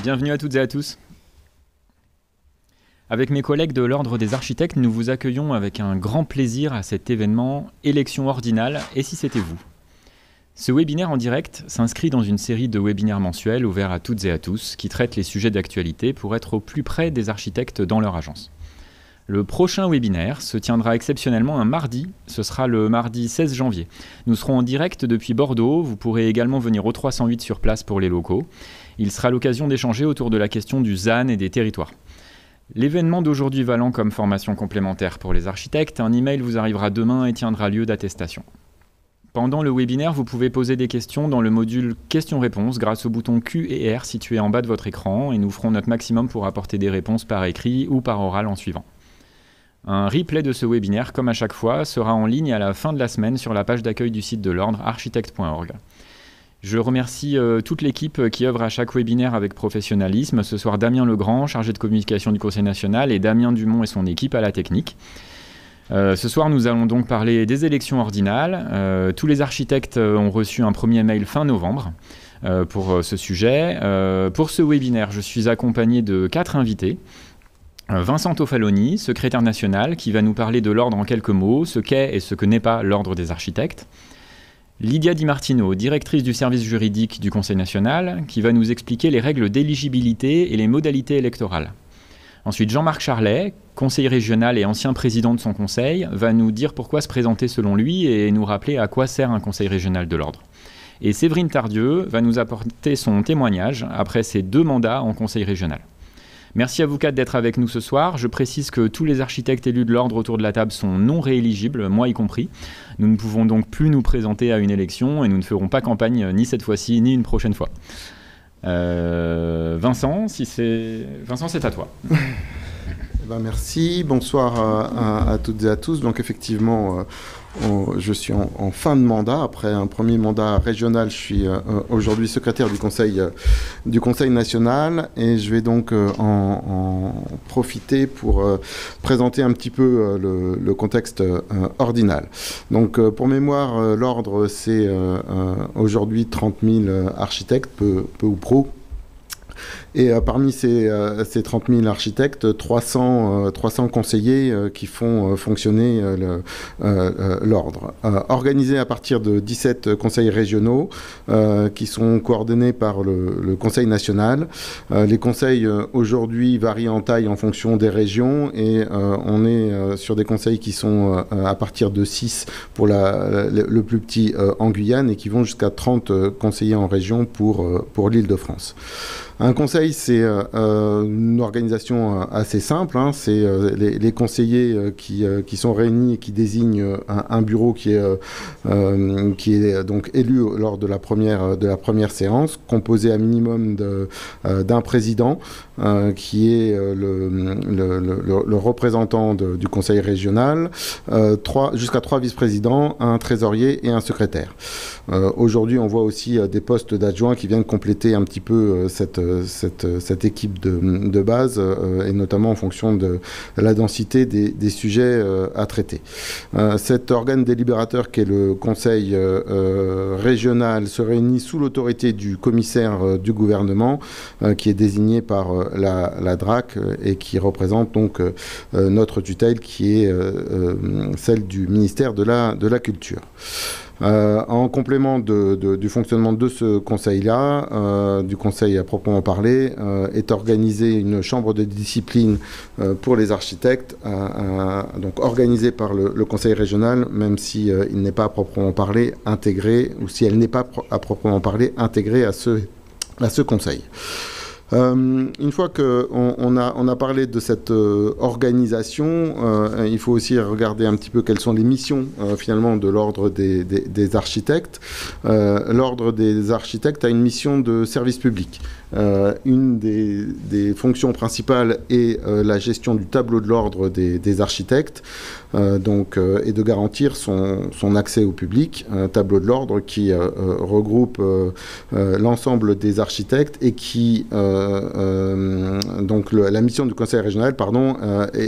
Bienvenue à toutes et à tous. Avec mes collègues de l'Ordre des Architectes, nous vous accueillons avec un grand plaisir à cet événement Élection ordinale et si c'était vous. Ce webinaire en direct s'inscrit dans une série de webinaires mensuels ouverts à toutes et à tous qui traitent les sujets d'actualité pour être au plus près des architectes dans leur agence. Le prochain webinaire se tiendra exceptionnellement un mardi, ce sera le mardi 16 janvier. Nous serons en direct depuis Bordeaux, vous pourrez également venir au 308 sur place pour les locaux. Il sera l'occasion d'échanger autour de la question du ZAN et des territoires. L'événement d'aujourd'hui valant comme formation complémentaire pour les architectes, un email vous arrivera demain et tiendra lieu d'attestation. Pendant le webinaire, vous pouvez poser des questions dans le module questions-réponses grâce au bouton Q et R situé en bas de votre écran et nous ferons notre maximum pour apporter des réponses par écrit ou par oral en suivant. Un replay de ce webinaire, comme à chaque fois, sera en ligne à la fin de la semaine sur la page d'accueil du site de l'Ordre, architecte.org. Je remercie toute l'équipe qui œuvre à chaque webinaire avec professionnalisme. Ce soir, Damien Legrand, chargé de communication du Conseil national, et Damien Dumont et son équipe à la technique. Ce soir, nous allons donc parler des élections ordinales. Tous les architectes ont reçu un premier mail fin novembre pour ce sujet. Pour ce webinaire, je suis accompagné de 4 invités. Vincent Tofaloni, secrétaire national, qui va nous parler de l'ordre en quelques mots, ce qu'est et ce que n'est pas l'ordre des architectes. Lydia Di Martino, directrice du service juridique du Conseil national, qui va nous expliquer les règles d'éligibilité et les modalités électorales. Ensuite, Jean-Marc Charlet, conseiller régional et ancien président de son conseil, va nous dire pourquoi se présenter selon lui et nous rappeler à quoi sert un conseil régional de l'ordre. Et Séverine Tardieu va nous apporter son témoignage après ses 2 mandats en conseil régional. Merci à vous 4 d'être avec nous ce soir. Je précise que tous les architectes élus de l'ordre autour de la table sont non rééligibles, moi y compris. Nous ne pouvons donc plus nous présenter à une élection et nous ne ferons pas campagne ni cette fois-ci ni une prochaine fois. Vincent, c'est à toi. Merci, bonsoir à toutes et à tous. Donc effectivement, je suis en fin de mandat. Après un premier mandat régional, je suis aujourd'hui secrétaire du Conseil national et je vais donc en profiter pour présenter un petit peu le contexte ordinal. Donc pour mémoire, l'ordre c'est aujourd'hui 30 000 architectes, peu ou prou. Et parmi ces 30 000 architectes, 300 conseillers qui font fonctionner l'ordre. Organisé à partir de 17 conseils régionaux qui sont coordonnés par le Conseil national. Les conseils aujourd'hui varient en taille en fonction des régions et on est sur des conseils qui sont à partir de 6 pour le plus petit en Guyane et qui vont jusqu'à 30 conseillers en région pour l'Île-de-France. Un conseil, c'est une organisation assez simple. Hein. C'est les conseillers qui sont réunis et qui désignent un bureau qui est donc élu lors de la première séance, composé à minimum d'un président qui est le représentant du conseil régional, jusqu'à 3 vice-présidents, un trésorier et un secrétaire. Aujourd'hui, on voit aussi des postes d'adjoints qui viennent compléter un petit peu cette équipe de base, et notamment en fonction de la densité des sujets à traiter. Cet organe délibérateur qui est le conseil régional se réunit sous l'autorité du commissaire du gouvernement qui est désigné par la DRAC et qui représente donc notre tutelle qui est celle du ministère de la Culture. En complément du fonctionnement de ce conseil-là, du conseil à proprement parler, est organisée une chambre de discipline pour les architectes, donc organisée par le conseil régional, même si il n'est pas à proprement parler intégré, ou si elle n'est pas à proprement parler intégrée à ce conseil. Une fois qu'on a parlé de cette organisation, il faut aussi regarder un petit peu quelles sont les missions finalement de l'ordre des architectes. L'ordre des architectes a une mission de service public. Une des fonctions principales est la gestion du tableau de l'ordre des architectes, et de garantir son accès au public. Un tableau de l'ordre qui regroupe l'ensemble des architectes et qui la mission du conseil régional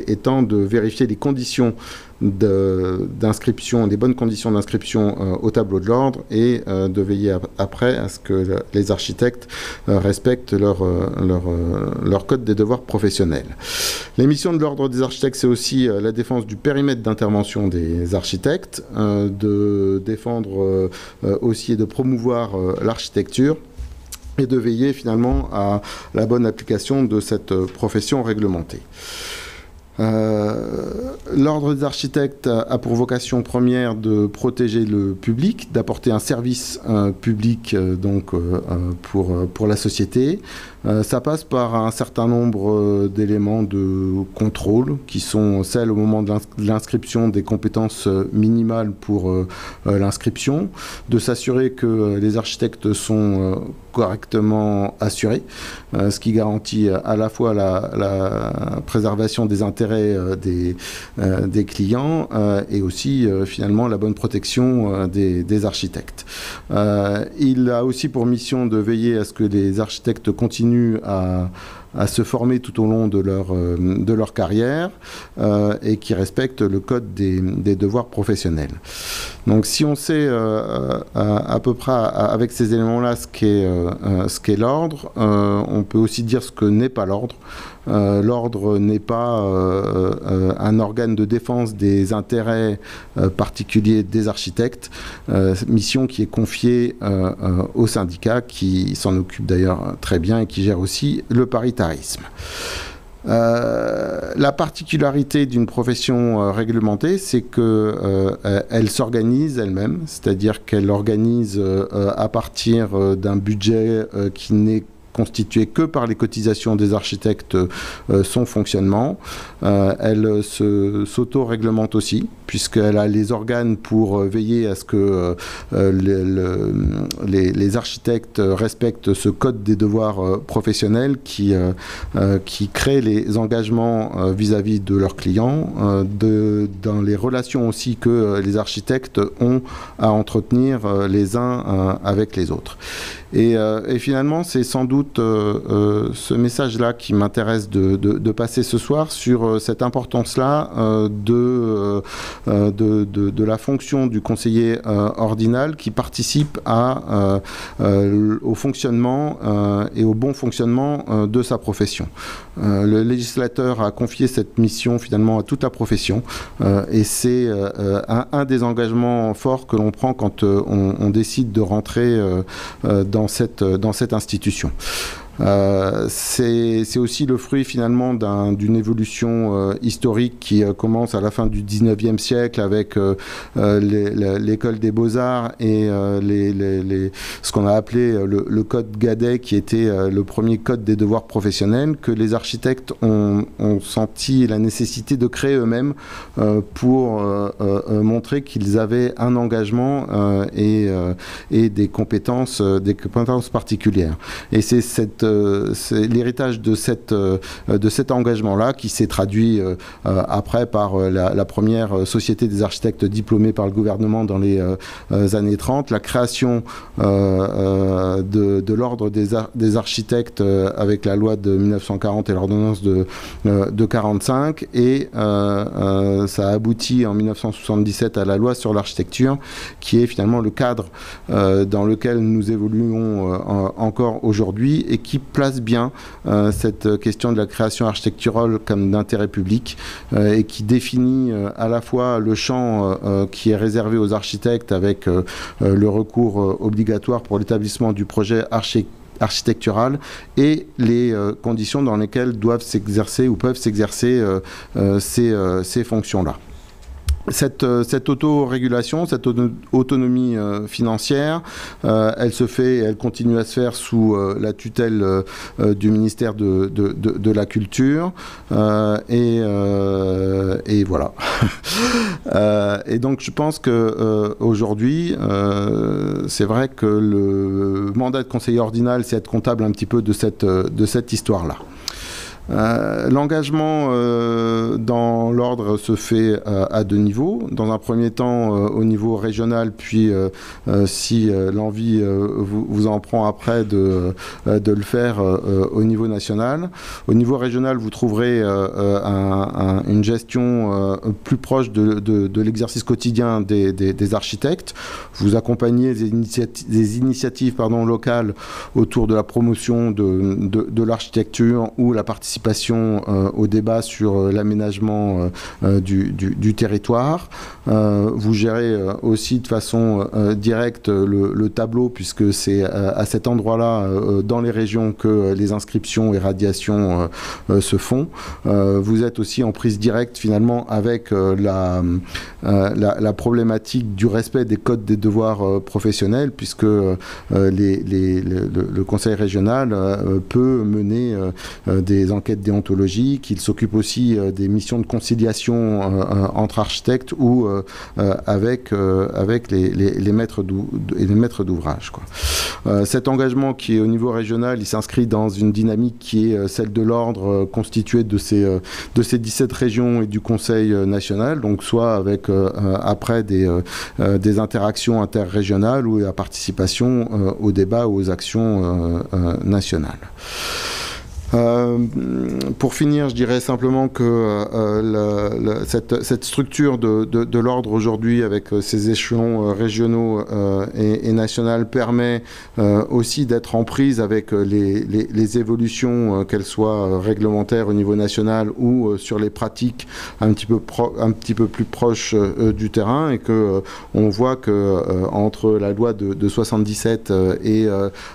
étant de vérifier les conditions d'inscription, des bonnes conditions d'inscription au tableau de l'ordre et de veiller après à ce que les architectes respectent respectent leur code des devoirs professionnels. Les missions de l'Ordre des architectes, c'est aussi la défense du périmètre d'intervention des architectes, de défendre aussi et de promouvoir l'architecture, et de veiller finalement à la bonne application de cette profession réglementée. L'Ordre des architectes a pour vocation première de protéger le public, d'apporter un service public pour la société. Ça passe par un certain nombre d'éléments de contrôle qui sont celles au moment de l'inscription des compétences minimales pour l'inscription, de s'assurer que les architectes sont correctement assurés, ce qui garantit à la fois la préservation des intérêts des clients et aussi finalement la bonne protection des architectes. Il a aussi pour mission de veiller à ce que les architectes continuent à se former tout au long de leur carrière et qui respectent le code des devoirs professionnels. Donc si on sait à peu près avec ces éléments-là ce qu'est l'ordre, on peut aussi dire ce que n'est pas l'ordre. L'ordre n'est pas un organe de défense des intérêts particuliers des architectes, mission qui est confiée aux syndicats qui s'en occupent d'ailleurs très bien et qui gèrent aussi le paritarisme. La particularité d'une profession réglementée, c'est qu'elle s'organise elle-même, c'est-à-dire qu'elle organise à partir d'un budget qui n'est constituée que par les cotisations des architectes son fonctionnement. Elle s'auto-réglemente aussi, puisqu'elle a les organes pour veiller à ce que les architectes respectent ce code des devoirs professionnels qui crée les engagements vis-à-vis de leurs clients, dans les relations aussi que les architectes ont à entretenir les uns avec les autres. Et finalement, c'est sans doute ce message-là qui m'intéresse de passer ce soir sur cette importance-là de la fonction du conseiller ordinal qui participe au fonctionnement et au bon fonctionnement de sa profession. Le législateur a confié cette mission finalement à toute la profession et c'est un des engagements forts que l'on prend quand on décide de rentrer dans cette institution. C'est aussi le fruit finalement d'une évolution historique qui commence à la fin du 19e siècle avec l'école des beaux-arts et ce qu'on a appelé le code Gadet, qui était le premier code des devoirs professionnels, que les architectes ont senti la nécessité de créer eux-mêmes pour montrer qu'ils avaient un engagement et des compétences particulières. Et c'est l'héritage de cet engagement-là qui s'est traduit après par la première société des architectes diplômés par le gouvernement dans les années 30, la création de l'ordre des architectes avec la loi de 1940 et l'ordonnance de 45, et ça a abouti en 1977 à la loi sur l'architecture, qui est finalement le cadre dans lequel nous évoluons encore aujourd'hui et qui place bien cette question de la création architecturale comme d'intérêt public et qui définit à la fois le champ qui est réservé aux architectes avec le recours obligatoire pour l'établissement du projet architectural et les conditions dans lesquelles doivent s'exercer ou peuvent s'exercer ces fonctions-là. Cette autorégulation, cette autonomie financière, elle continue à se faire sous la tutelle du ministère de la Culture, et voilà. Et donc je pense que aujourd'hui, c'est vrai que le mandat de conseiller ordinal, c'est être comptable un petit peu de cette histoire-là. L'engagement dans l'ordre se fait à deux niveaux. Dans un premier temps, au niveau régional, puis si l'envie vous en prend après de le faire au niveau national. Au niveau régional, vous trouverez une gestion plus proche de l'exercice quotidien des architectes. Vous accompagnez des initiatives locales autour de la promotion de l'architecture ou la participation au débat sur l'aménagement du territoire. Vous gérez aussi de façon directe le tableau, puisque c'est à cet endroit-là, dans les régions, que les inscriptions et radiations se font. Vous êtes aussi en prise directe finalement avec la problématique du respect des codes des devoirs professionnels, puisque le conseil régional peut mener des enquêtes déontologiques. Il s'occupe aussi des missions de conciliation entre architectes ou avec les maîtres d'ouvrage. Cet engagement qui est au niveau régional, il s'inscrit dans une dynamique qui est celle de l'ordre, constituée de ces 17 régions et du Conseil national, donc soit avec après des interactions interrégionales ou la participation au débat ou aux actions nationales. Pour finir, je dirais simplement que cette structure de l'ordre aujourd'hui, avec ces échelons régionaux et nationaux, permet aussi d'être en prise avec les évolutions, qu'elles soient réglementaires au niveau national ou sur les pratiques un petit peu plus proches du terrain, et que on voit que entre la loi de 77 et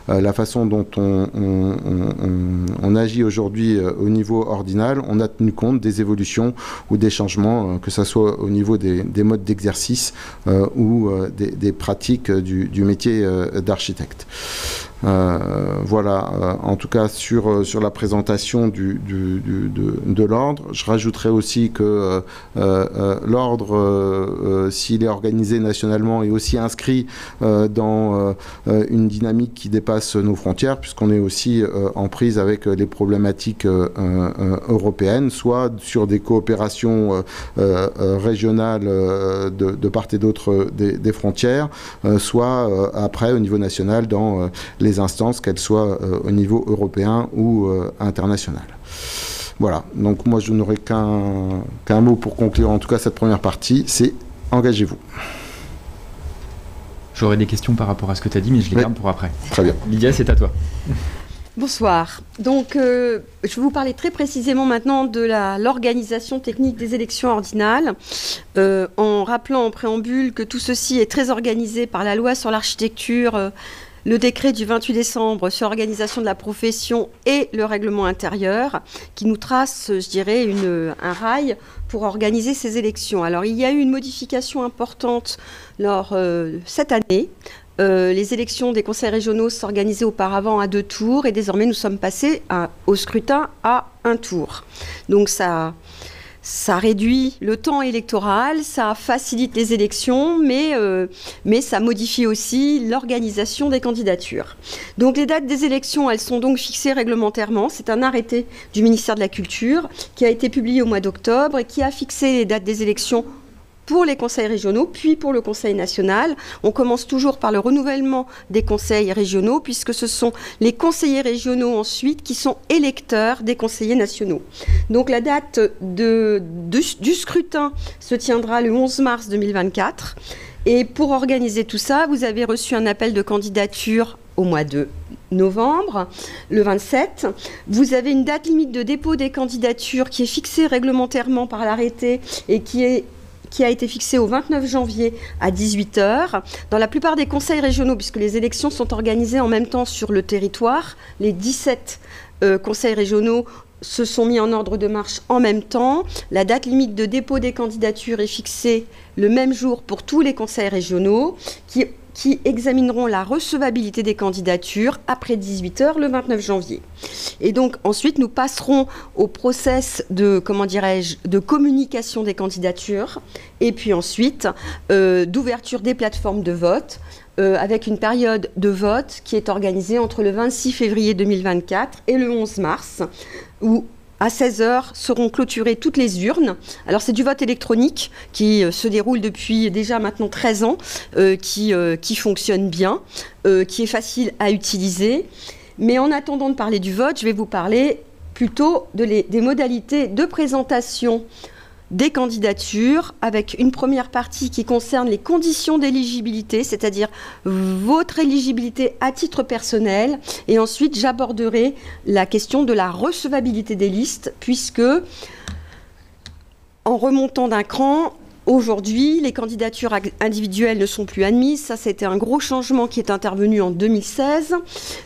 la façon dont on agit aujourd'hui au niveau ordinal, on a tenu compte des évolutions ou des changements, que ce soit au niveau des modes d'exercice ou des pratiques du métier d'architecte. Voilà, en tout cas sur la présentation de l'ordre. Je rajouterai aussi que l'ordre, s'il est organisé nationalement, est aussi inscrit dans une dynamique qui dépasse nos frontières, puisqu'on est aussi en prise avec les problématiques européennes, soit sur des coopérations régionales de part et d'autre des frontières, soit après au niveau national dans les instances, qu'elles soient au niveau européen ou international. Voilà, donc moi je n'aurai qu'un mot pour conclure en tout cas cette première partie, c'est engagez-vous. J'aurais des questions par rapport à ce que tu as dit, mais je les garde pour après. Très bien. Lydia, c'est à toi. Bonsoir. Donc, je vais vous parler très précisément maintenant de l'organisation technique des élections ordinales, en rappelant en préambule que tout ceci est très organisé par la loi sur l'architecture, le décret du 28 décembre sur l'organisation de la profession et le règlement intérieur, qui nous trace, je dirais, un rail pour organiser ces élections. Alors, il y a eu une modification importante cette année. Les élections des conseils régionaux s'organisaient auparavant à 2 tours, et désormais nous sommes passés au scrutin à 1 tour. Donc ça réduit le temps électoral, ça facilite les élections, mais ça modifie aussi l'organisation des candidatures. Donc les dates des élections, elles sont donc fixées réglementairement. C'est un arrêté du ministère de la Culture qui a été publié au mois d'octobre et qui a fixé les dates des élections pour les conseils régionaux, puis pour le conseil national. On commence toujours par le renouvellement des conseils régionaux, puisque ce sont les conseillers régionaux ensuite qui sont électeurs des conseillers nationaux. Donc la date du scrutin se tiendra le 11 mars 2024. Et pour organiser tout ça, vous avez reçu un appel de candidature au mois de novembre, le 27. Vous avez une date limite de dépôt des candidatures qui est fixée réglementairement par l'arrêté et qui a été fixé au 29 janvier à 18h. Dans la plupart des conseils régionaux, puisque les élections sont organisées en même temps sur le territoire, les 17 conseils régionaux se sont mis en ordre de marche en même temps. La date limite de dépôt des candidatures est fixée le même jour pour tous les conseils régionaux qui examineront la recevabilité des candidatures après 18h le 29 janvier. Et donc ensuite nous passerons au process de communication des candidatures, et puis ensuite d'ouverture des plateformes de vote, avec une période de vote qui est organisée entre le 26 février 2024 et le 11 mars, où à 16 heures, seront clôturées toutes les urnes. Alors, c'est du vote électronique qui se déroule depuis déjà maintenant 13 ans, qui fonctionne bien, qui est facile à utiliser. Mais en attendant de parler du vote, je vais vous parler plutôt des modalités de présentation des candidatures, avec une première partie qui concerne les conditions d'éligibilité, c'est-à-dire votre éligibilité à titre personnel, et ensuite j'aborderai la question de la recevabilité des listes, puisque en remontant d'un cran, aujourd'hui, les candidatures individuelles ne sont plus admises. Ça, c'était un gros changement qui est intervenu en 2016.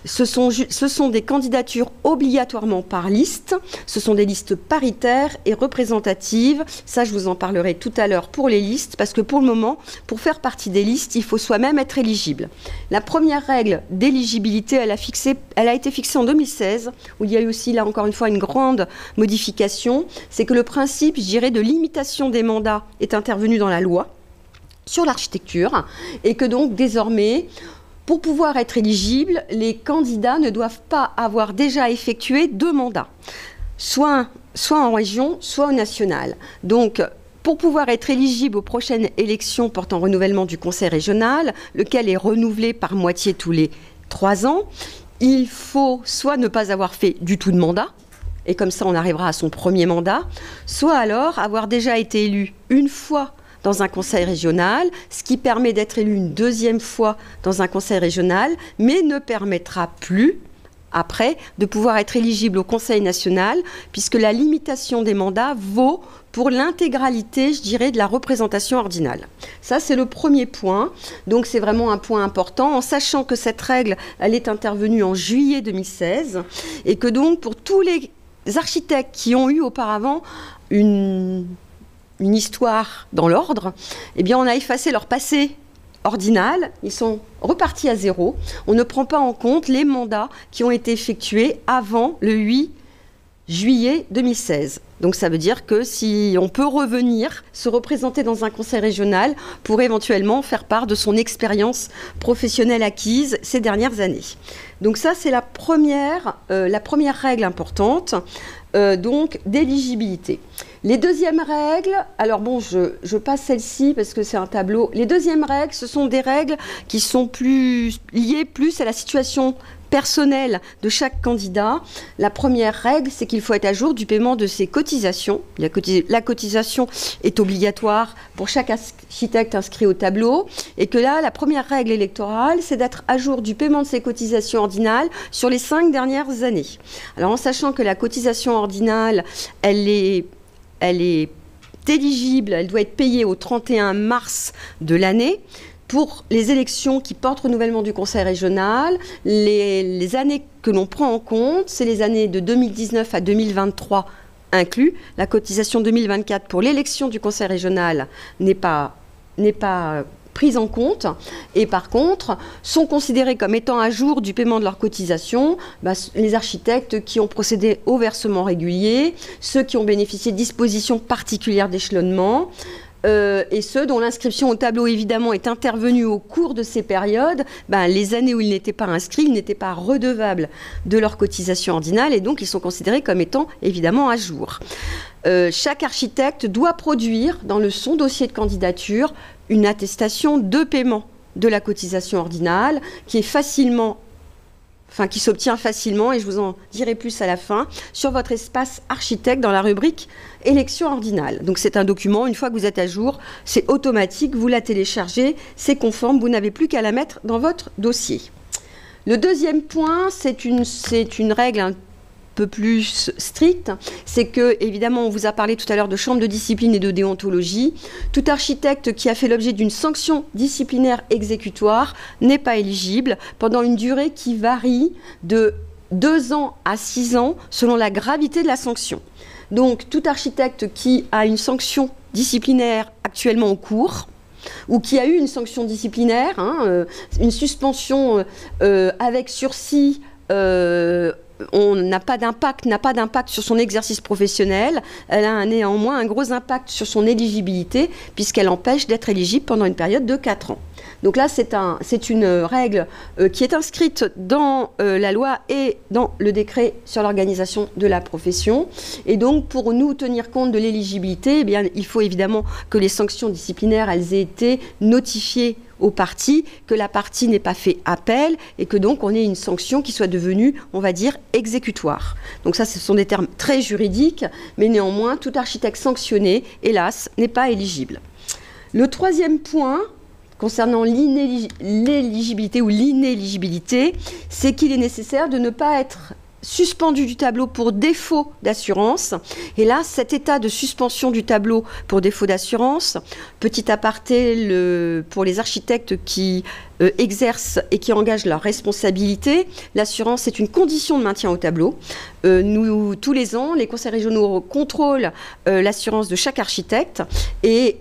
Ce sont des candidatures obligatoirement par liste. Ce sont des listes paritaires et représentatives. Ça, je vous en parlerai tout à l'heure pour les listes, parce que pour le moment, pour faire partie des listes, il faut soi-même être éligible. La première règle d'éligibilité, elle a été fixée en 2016, où il y a eu aussi, là encore une fois, une grande modification. C'est que le principe, je dirais, de limitation des mandats est intervenu dans la loi sur l'architecture, et que donc désormais, pour pouvoir être éligible, les candidats ne doivent pas avoir déjà effectué 2 mandats, soit en région, soit au national. Donc, pour pouvoir être éligible aux prochaines élections portant renouvellement du conseil régional, lequel est renouvelé par moitié tous les 3 ans, il faut soit ne pas avoir fait du tout de mandat, et comme ça on arrivera à son premier mandat, soit alors avoir déjà été élu une fois dans un conseil régional, ce qui permet d'être élu une deuxième fois dans un conseil régional, mais ne permettra plus, après, de pouvoir être éligible au conseil national, puisque la limitation des mandats vaut pour l'intégralité, je dirais, de la représentation ordinale. Ça, c'est le premier point. Donc, c'est vraiment un point important, en sachant que cette règle, elle est intervenue en juillet 2016, et que donc, pour tous les architectes qui ont eu auparavant une histoire dans l'ordre, eh bien, on a effacé leur passé ordinal, ils sont repartis à zéro. On ne prend pas en compte les mandats qui ont été effectués avant le 8 juillet 2016. Donc ça veut dire que si on peut revenir se représenter dans un conseil régional pour éventuellement faire part de son expérience professionnelle acquise ces dernières années. Donc ça, c'est la première règle importante donc d'éligibilité. Les deuxièmes règles, alors bon, je passe celle-ci parce que c'est un tableau. Les deuxièmes règles, ce sont des règles qui sont liées plus à la situation personnelle de chaque candidat. La première règle, c'est qu'il faut être à jour du paiement de ses cotisations. La cotisation est obligatoire pour chaque architecte inscrit au tableau, et que là, la première règle électorale, c'est d'être à jour du paiement de ses cotisations ordinales sur les 5 dernières années. Alors, en sachant que la cotisation ordinale, elle est éligible, elle doit être payée au 31 mars de l'année. Pour les élections qui portent renouvellement du conseil régional, les années que l'on prend en compte, c'est les années de 2019 à 2023 inclus. La cotisation 2024 pour l'élection du conseil régional n'est pas prise en compte, et par contre sont considérés comme étant à jour du paiement de leur cotisation les architectes qui ont procédé au versement régulier, ceux qui ont bénéficié de dispositions particulières d'échelonnement, et ceux dont l'inscription au tableau évidemment est intervenue au cours de ces périodes, les années où ils n'étaient pas inscrits, ils n'étaient pas redevables de leur cotisation ordinale, et donc ils sont considérés comme étant évidemment à jour. Chaque architecte doit produire dans son dossier de candidature une attestation de paiement de la cotisation ordinale qui s'obtient facilement, et je vous en dirai plus à la fin, sur votre espace architecte dans la rubrique élection ordinale. Donc c'est un document, une fois que vous êtes à jour, c'est automatique, vous la téléchargez, c'est conforme, vous n'avez plus qu'à la mettre dans votre dossier. Le deuxième point, c'est une règle un peu plus stricte, c'est que, évidemment, on vous a parlé tout à l'heure de chambre de discipline et de déontologie. Tout architecte qui a fait l'objet d'une sanction disciplinaire exécutoire n'est pas éligible pendant une durée qui varie de 2 ans à 6 ans selon la gravité de la sanction. Donc, tout architecte qui a une sanction disciplinaire actuellement en cours, ou qui a eu une sanction disciplinaire, une suspension avec sursis n'a pas d'impact sur son exercice professionnel. Elle a néanmoins un gros impact sur son éligibilité, puisqu'elle empêche d'être éligible pendant une période de 4 ans. Donc là, c'est une règle qui est inscrite dans la loi et dans le décret sur l'organisation de la profession. Et donc, pour nous tenir compte de l'éligibilité, eh bien, il faut évidemment que les sanctions disciplinaires, elles aient été notifiées aux parties, que la partie n'ait pas fait appel et que donc on ait une sanction qui soit devenue, on va dire, exécutoire. Donc ça, ce sont des termes très juridiques, mais néanmoins, tout architecte sanctionné, hélas, n'est pas éligible. Le troisième point, concernant l'éligibilité ou l'inéligibilité, c'est qu'il est nécessaire de ne pas être suspendu du tableau pour défaut d'assurance. Et là, cet état de suspension du tableau pour défaut d'assurance, petit aparté pour les architectes qui exercent et qui engagent leur responsabilité, l'assurance est une condition de maintien au tableau. Nous, tous les ans, les conseils régionaux contrôlent l'assurance de chaque architecte et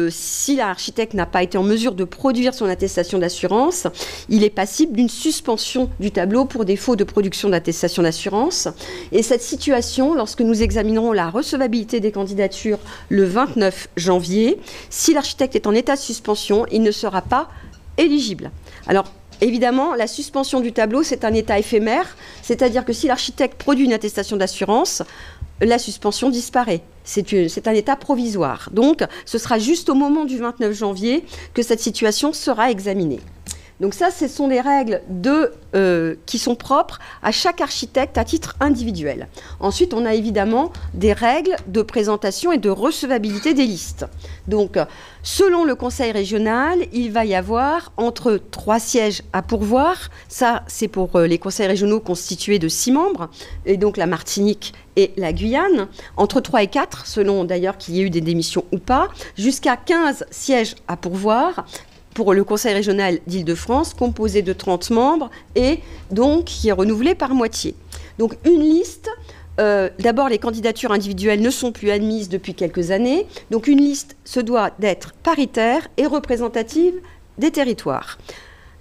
si l'architecte n'a pas été en mesure de produire son attestation d'assurance, il est passible d'une suspension du tableau pour défaut de production d'attestation d'assurance. Et cette situation, lorsque nous examinerons la recevabilité des candidatures le 29 janvier, si l'architecte est en état de suspension, il ne sera pas éligible. Alors, évidemment, la suspension du tableau, c'est un état éphémère, c'est-à-dire que si l'architecte produit une attestation d'assurance, la suspension disparaît. C'est un état provisoire. Donc, ce sera juste au moment du 29 janvier que cette situation sera examinée. Donc ça, ce sont des règles qui sont propres à chaque architecte à titre individuel. Ensuite, on a évidemment des règles de présentation et de recevabilité des listes. Donc, selon le conseil régional, il va y avoir entre 3 sièges à pourvoir. Ça, c'est pour les conseils régionaux constitués de 6 membres, et donc la Martinique et la Guyane. Entre 3 et 4, selon d'ailleurs qu'il y ait eu des démissions ou pas, jusqu'à 15 sièges à pourvoir pour le Conseil régional d'Île-de-France, composé de 30 membres et donc qui est renouvelé par moitié. Donc une liste, d'abord les candidatures individuelles ne sont plus admises depuis quelques années, donc une liste se doit d'être paritaire et représentative des territoires.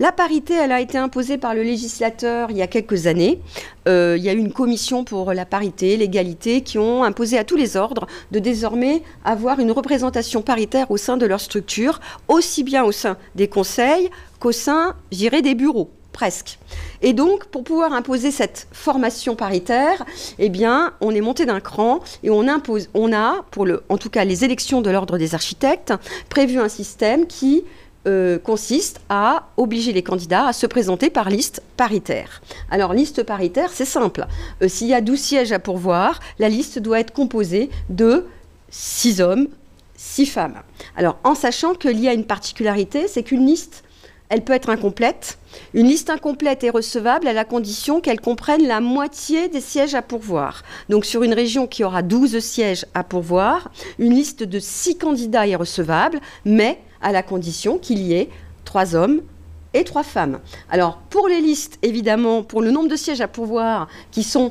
La parité, elle a été imposée par le législateur il y a quelques années. Il y a eu une commission pour la parité, l'égalité, qui ont imposé à tous les ordres de désormais avoir une représentation paritaire au sein de leur structure, aussi bien au sein des conseils qu'au sein, je dirais, des bureaux. Presque. Et donc, pour pouvoir imposer cette formation paritaire, eh bien, on est monté d'un cran et on a, en tout cas les élections de l'ordre des architectes, prévu un système qui consiste à obliger les candidats à se présenter par liste paritaire. Alors, liste paritaire, c'est simple. S'il y a 12 sièges à pourvoir, la liste doit être composée de 6 hommes, 6 femmes. Alors, en sachant qu'il y a une particularité, c'est qu'une liste, elle peut être incomplète. Une liste incomplète est recevable à la condition qu'elle comprenne la moitié des sièges à pourvoir. Donc, sur une région qui aura 12 sièges à pourvoir, une liste de 6 candidats est recevable, mais à la condition qu'il y ait 3 hommes et 3 femmes. Alors, pour les listes, évidemment, pour le nombre de sièges à pourvoir qui sont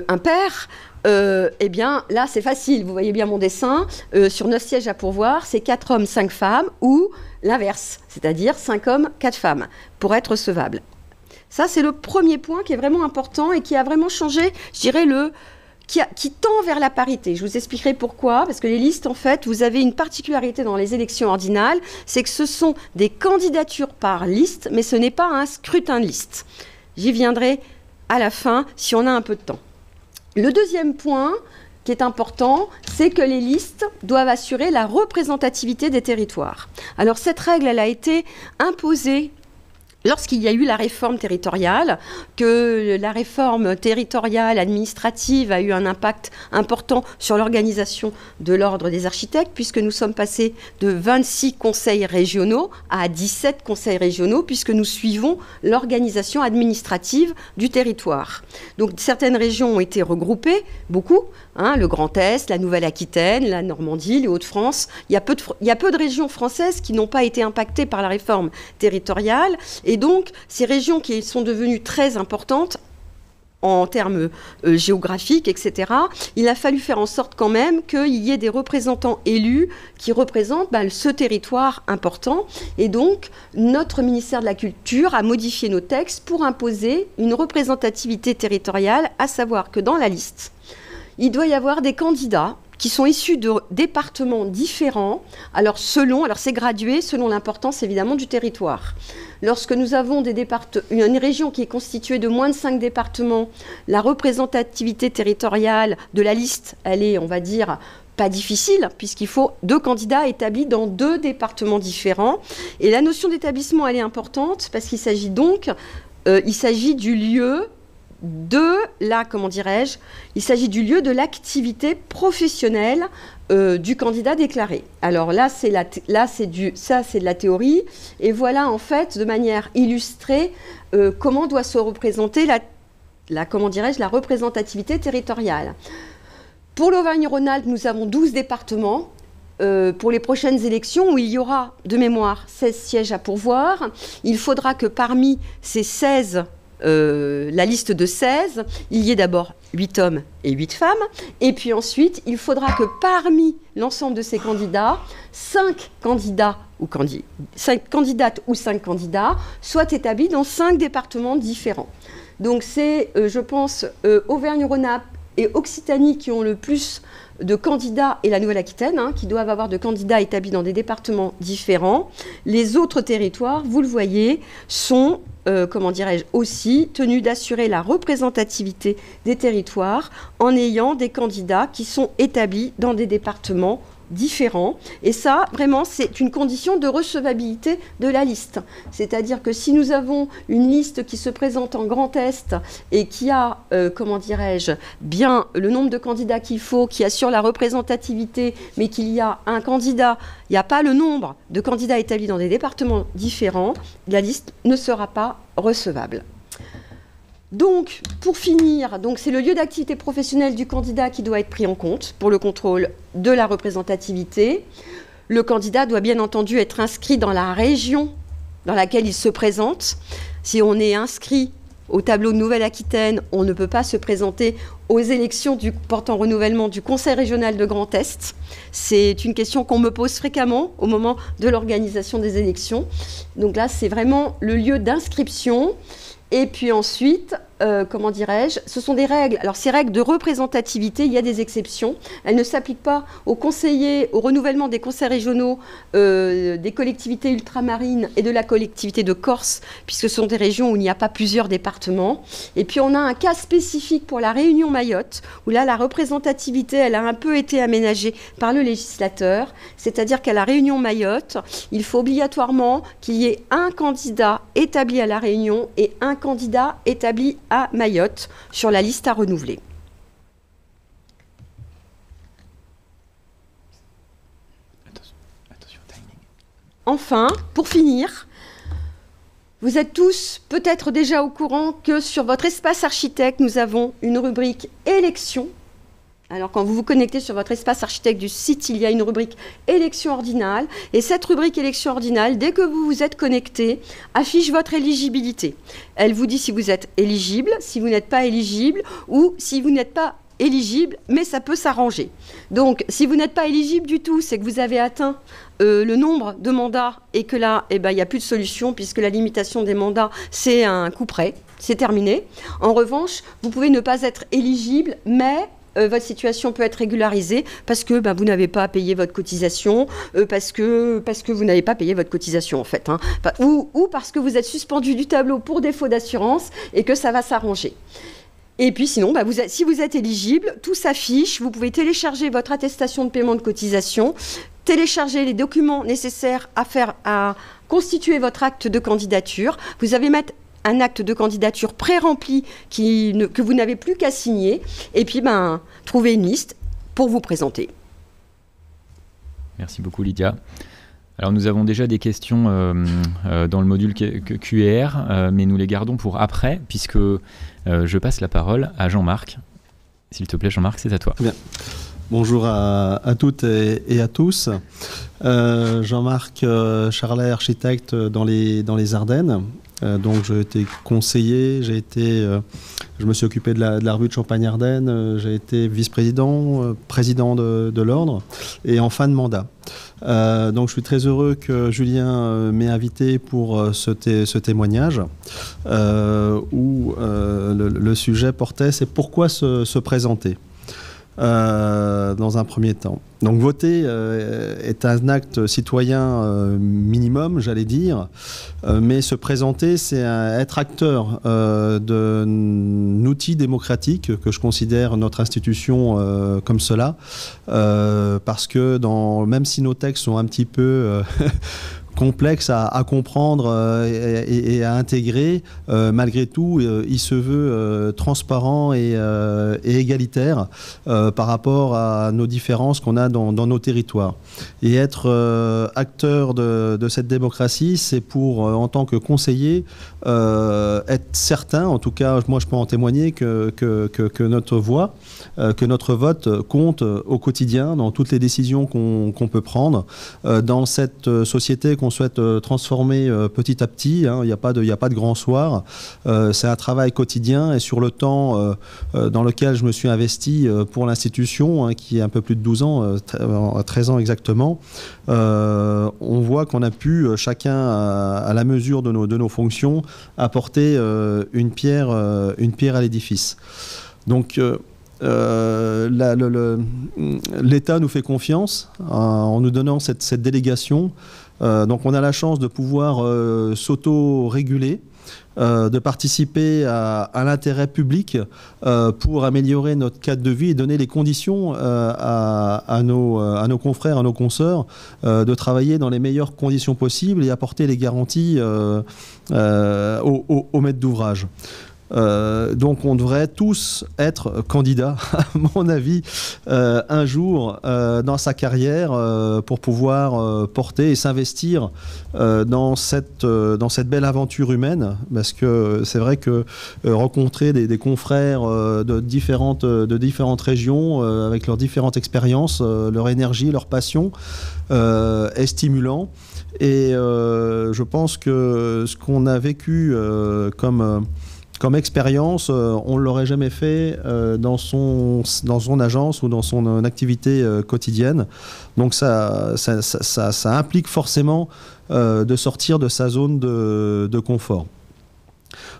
impairs, eh bien, là, c'est facile. Vous voyez bien mon dessin. Sur 9 sièges à pourvoir, c'est 4 hommes, 5 femmes, ou l'inverse, c'est-à-dire 5 hommes, 4 femmes, pour être recevable. Ça, c'est le premier point qui est vraiment important et qui a vraiment changé, je dirais, qui tend vers la parité. Je vous expliquerai pourquoi, parce que les listes, en fait, vous avez une particularité dans les élections ordinales, c'est que ce sont des candidatures par liste, mais ce n'est pas un scrutin de liste. J'y viendrai à la fin, si on a un peu de temps. Le deuxième point qui est important, c'est que les listes doivent assurer la représentativité des territoires. Alors, cette règle, elle a été imposée lorsqu'il y a eu la réforme territoriale, que la réforme territoriale administrative a eu un impact important sur l'organisation de l'ordre des architectes, puisque nous sommes passés de 26 conseils régionaux à 17 conseils régionaux, puisque nous suivons l'organisation administrative du territoire. Donc certaines régions ont été regroupées, beaucoup, le Grand Est, la Nouvelle-Aquitaine, la Normandie, les Hauts-de-France. Il y a peu de régions françaises qui n'ont pas été impactées par la réforme territoriale. Et donc, ces régions qui sont devenues très importantes en termes géographiques, etc. Il a fallu faire en sorte quand même qu'il y ait des représentants élus qui représentent ce territoire important. Et donc, notre ministère de la Culture a modifié nos textes pour imposer une représentativité territoriale, à savoir que dans la liste, il doit y avoir des candidats qui sont issus de départements différents. Alors c'est gradué selon l'importance évidemment du territoire. Lorsque nous avons une région qui est constituée de moins de 5 départements, la représentativité territoriale de la liste, elle est, on va dire, pas difficile, puisqu'il faut 2 candidats établis dans 2 départements différents. Et la notion d'établissement, elle est importante, parce qu'il s'agit donc, il s'agit du lieu il s'agit du lieu de l'activité professionnelle du candidat déclaré. Alors là, c'est de la théorie, et voilà en fait de manière illustrée comment doit se représenter la représentativité territoriale. Pour l'Auvergne-Rhône-Alpes, nous avons 12 départements. Pour les prochaines élections, où il y aura de mémoire 16 sièges à pourvoir, il faudra que parmi ces 16 la liste de 16, il y ait d'abord 8 hommes et 8 femmes, et puis ensuite, il faudra que parmi l'ensemble de ces candidats, 5 candidates ou 5 candidats soient établis dans 5 départements différents. Donc c'est, je pense, Auvergne-Rhône-Alpes et Occitanie qui ont le plus de candidats, et la Nouvelle-Aquitaine, qui doivent avoir de candidats établis dans des départements différents. Les autres territoires, vous le voyez, sont aussi tenus d'assurer la représentativité des territoires en ayant des candidats qui sont établis dans des départements différents. Et ça, vraiment, c'est une condition de recevabilité de la liste. C'est-à-dire que si nous avons une liste qui se présente en Grand Est et qui a, bien le nombre de candidats qu'il faut, qui assure la représentativité, mais qu'il y a un candidat, il n'y a pas le nombre de candidats établis dans des départements différents, la liste ne sera pas recevable. Donc, pour finir, c'est le lieu d'activité professionnelle du candidat qui doit être pris en compte pour le contrôle de la représentativité. Le candidat doit bien entendu être inscrit dans la région dans laquelle il se présente. Si on est inscrit au tableau de Nouvelle-Aquitaine, on ne peut pas se présenter aux élections portant renouvellement du Conseil régional de Grand Est. C'est une question qu'on me pose fréquemment au moment de l'organisation des élections. Donc là, c'est vraiment le lieu d'inscription. Et puis ensuite, ce sont des règles. Alors ces règles de représentativité, il y a des exceptions. Elles ne s'appliquent pas aux conseillers, au renouvellement des conseils régionaux, des collectivités ultramarines et de la collectivité de Corse, puisque ce sont des régions où il n'y a pas plusieurs départements. Et puis on a un cas spécifique pour la Réunion Mayotte, où là la représentativité, elle a un peu été aménagée par le législateur. C'est-à-dire qu'à la Réunion Mayotte, il faut obligatoirement qu'il y ait un candidat établi à la Réunion et un candidat établi à Mayotte sur la liste à renouveler. Attention, timing. Enfin, pour finir, vous êtes tous peut-être déjà au courant que sur votre espace architecte, nous avons une rubrique élections. Alors, quand vous vous connectez sur votre espace architecte du site, il y a une rubrique élection ordinale. Et cette rubrique élection ordinale, dès que vous vous êtes connecté, affiche votre éligibilité. Elle vous dit si vous êtes éligible, si vous n'êtes pas éligible, ou si vous n'êtes pas éligible, mais ça peut s'arranger. Donc, si vous n'êtes pas éligible du tout, c'est que vous avez atteint le nombre de mandats et que là, il n'y a plus de solution puisque la limitation des mandats, c'est un coup près, c'est terminé. En revanche, vous pouvez ne pas être éligible, mais votre situation peut être régularisée parce que vous n'avez pas à payer votre cotisation, parce que vous n'avez pas payé votre cotisation en fait, ou parce que vous êtes suspendu du tableau pour défaut d'assurance et que ça va s'arranger. Et puis sinon, si vous êtes éligible, tout s'affiche, vous pouvez télécharger votre attestation de paiement de cotisation, télécharger les documents nécessaires à constituer votre acte de candidature, vous avez mettre un acte de candidature pré-rempli que vous n'avez plus qu'à signer, et puis trouver une liste pour vous présenter. Merci beaucoup Lydia. Alors nous avons déjà des questions dans le module QR, mais nous les gardons pour après, puisque je passe la parole à Jean-Marc. S'il te plaît Jean-Marc, c'est à toi. Bien. Bonjour à toutes et à tous. Jean-Marc Charlet, architecte dans les Ardennes. Donc j'ai été conseiller, je me suis occupé de la revue de Champagne-Ardenne, j'ai été vice-président, président de l'ordre et en fin de mandat. Donc je suis très heureux que Julien m'ait invité pour ce témoignage où le sujet portait, c'est pourquoi se présenter. Dans un premier temps. Donc voter est un acte citoyen minimum, j'allais dire, mais se présenter, c'est être acteur d'un outil démocratique que je considère notre institution comme cela, parce que même si nos textes sont un petit peu complexe à comprendre et à intégrer, malgré tout, il se veut transparent et égalitaire par rapport à nos différences qu'on a dans nos territoires. Et être acteur de cette démocratie, c'est pour, en tant que conseiller, être certain, en tout cas, moi je peux en témoigner, que notre voix, que notre vote compte au quotidien, dans toutes les décisions qu'on peut prendre, dans cette société qu'on souhaite transformer petit à petit. Il n'y a pas de grand soir. C'est un travail quotidien et sur le temps dans lequel je me suis investi pour l'institution, qui est un peu plus de 12 ans, 13 ans exactement, on voit qu'on a pu, chacun à la mesure de nos fonctions, apporter une pierre à l'édifice. Donc l'État nous fait confiance en nous donnant cette délégation. Donc on a la chance de pouvoir s'auto-réguler, de participer à l'intérêt public pour améliorer notre cadre de vie et donner les conditions à nos confrères, à nos consoeurs de travailler dans les meilleures conditions possibles et apporter les garanties aux maîtres d'ouvrage. Donc on devrait tous être candidats, à mon avis, un jour dans sa carrière pour pouvoir porter et s'investir dans cette belle aventure humaine, parce que c'est vrai que rencontrer des confrères de différentes régions avec leurs différentes expériences, leur énergie, leur passion est stimulant. Et je pense que ce qu'on a vécu comme expérience, on ne l'aurait jamais fait dans son agence ou dans son activité quotidienne. Donc ça implique forcément de sortir de sa zone de confort.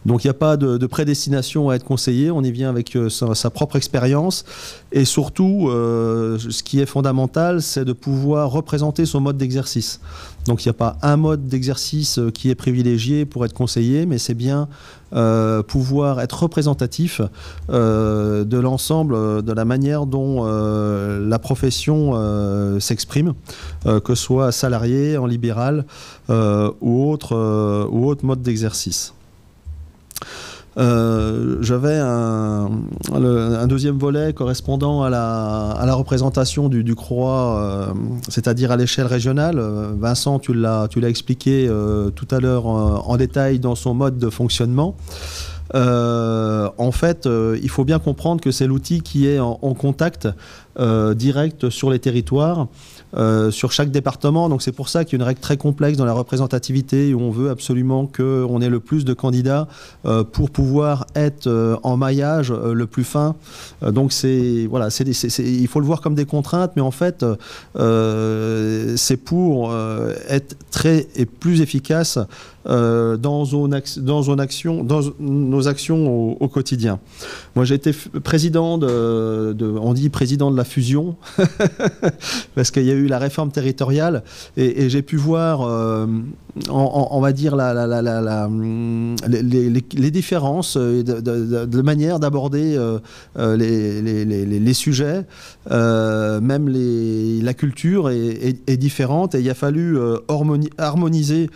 Donc il n'y a pas de prédestination à être conseiller, on y vient avec sa propre expérience et surtout ce qui est fondamental, c'est de pouvoir représenter son mode d'exercice. Donc il n'y a pas un mode d'exercice qui est privilégié pour être conseiller, mais c'est bien pouvoir être représentatif de l'ensemble de la manière dont la profession s'exprime, que ce soit salarié, en libéral ou autre mode d'exercice. J'avais un deuxième volet correspondant à la représentation du CROA, c'est-à-dire à l'échelle régionale. Vincent, tu l'as expliqué tout à l'heure en détail dans son mode de fonctionnement. En fait, il faut bien comprendre que c'est l'outil qui est en contact direct sur les territoires, sur chaque département. Donc c'est pour ça qu'il y a une règle très complexe dans la représentativité où on veut absolument qu'on ait le plus de candidats pour pouvoir être en maillage le plus fin. Donc il faut le voir comme des contraintes, mais en fait c'est pour être très et plus efficace dans nos actions au quotidien. Moi j'ai été président on dit président de la fusion parce qu'il y a eu la réforme territoriale et j'ai pu voir on va dire les différences de manière d'aborder les sujets, même la culture est différente et il a fallu harmoniser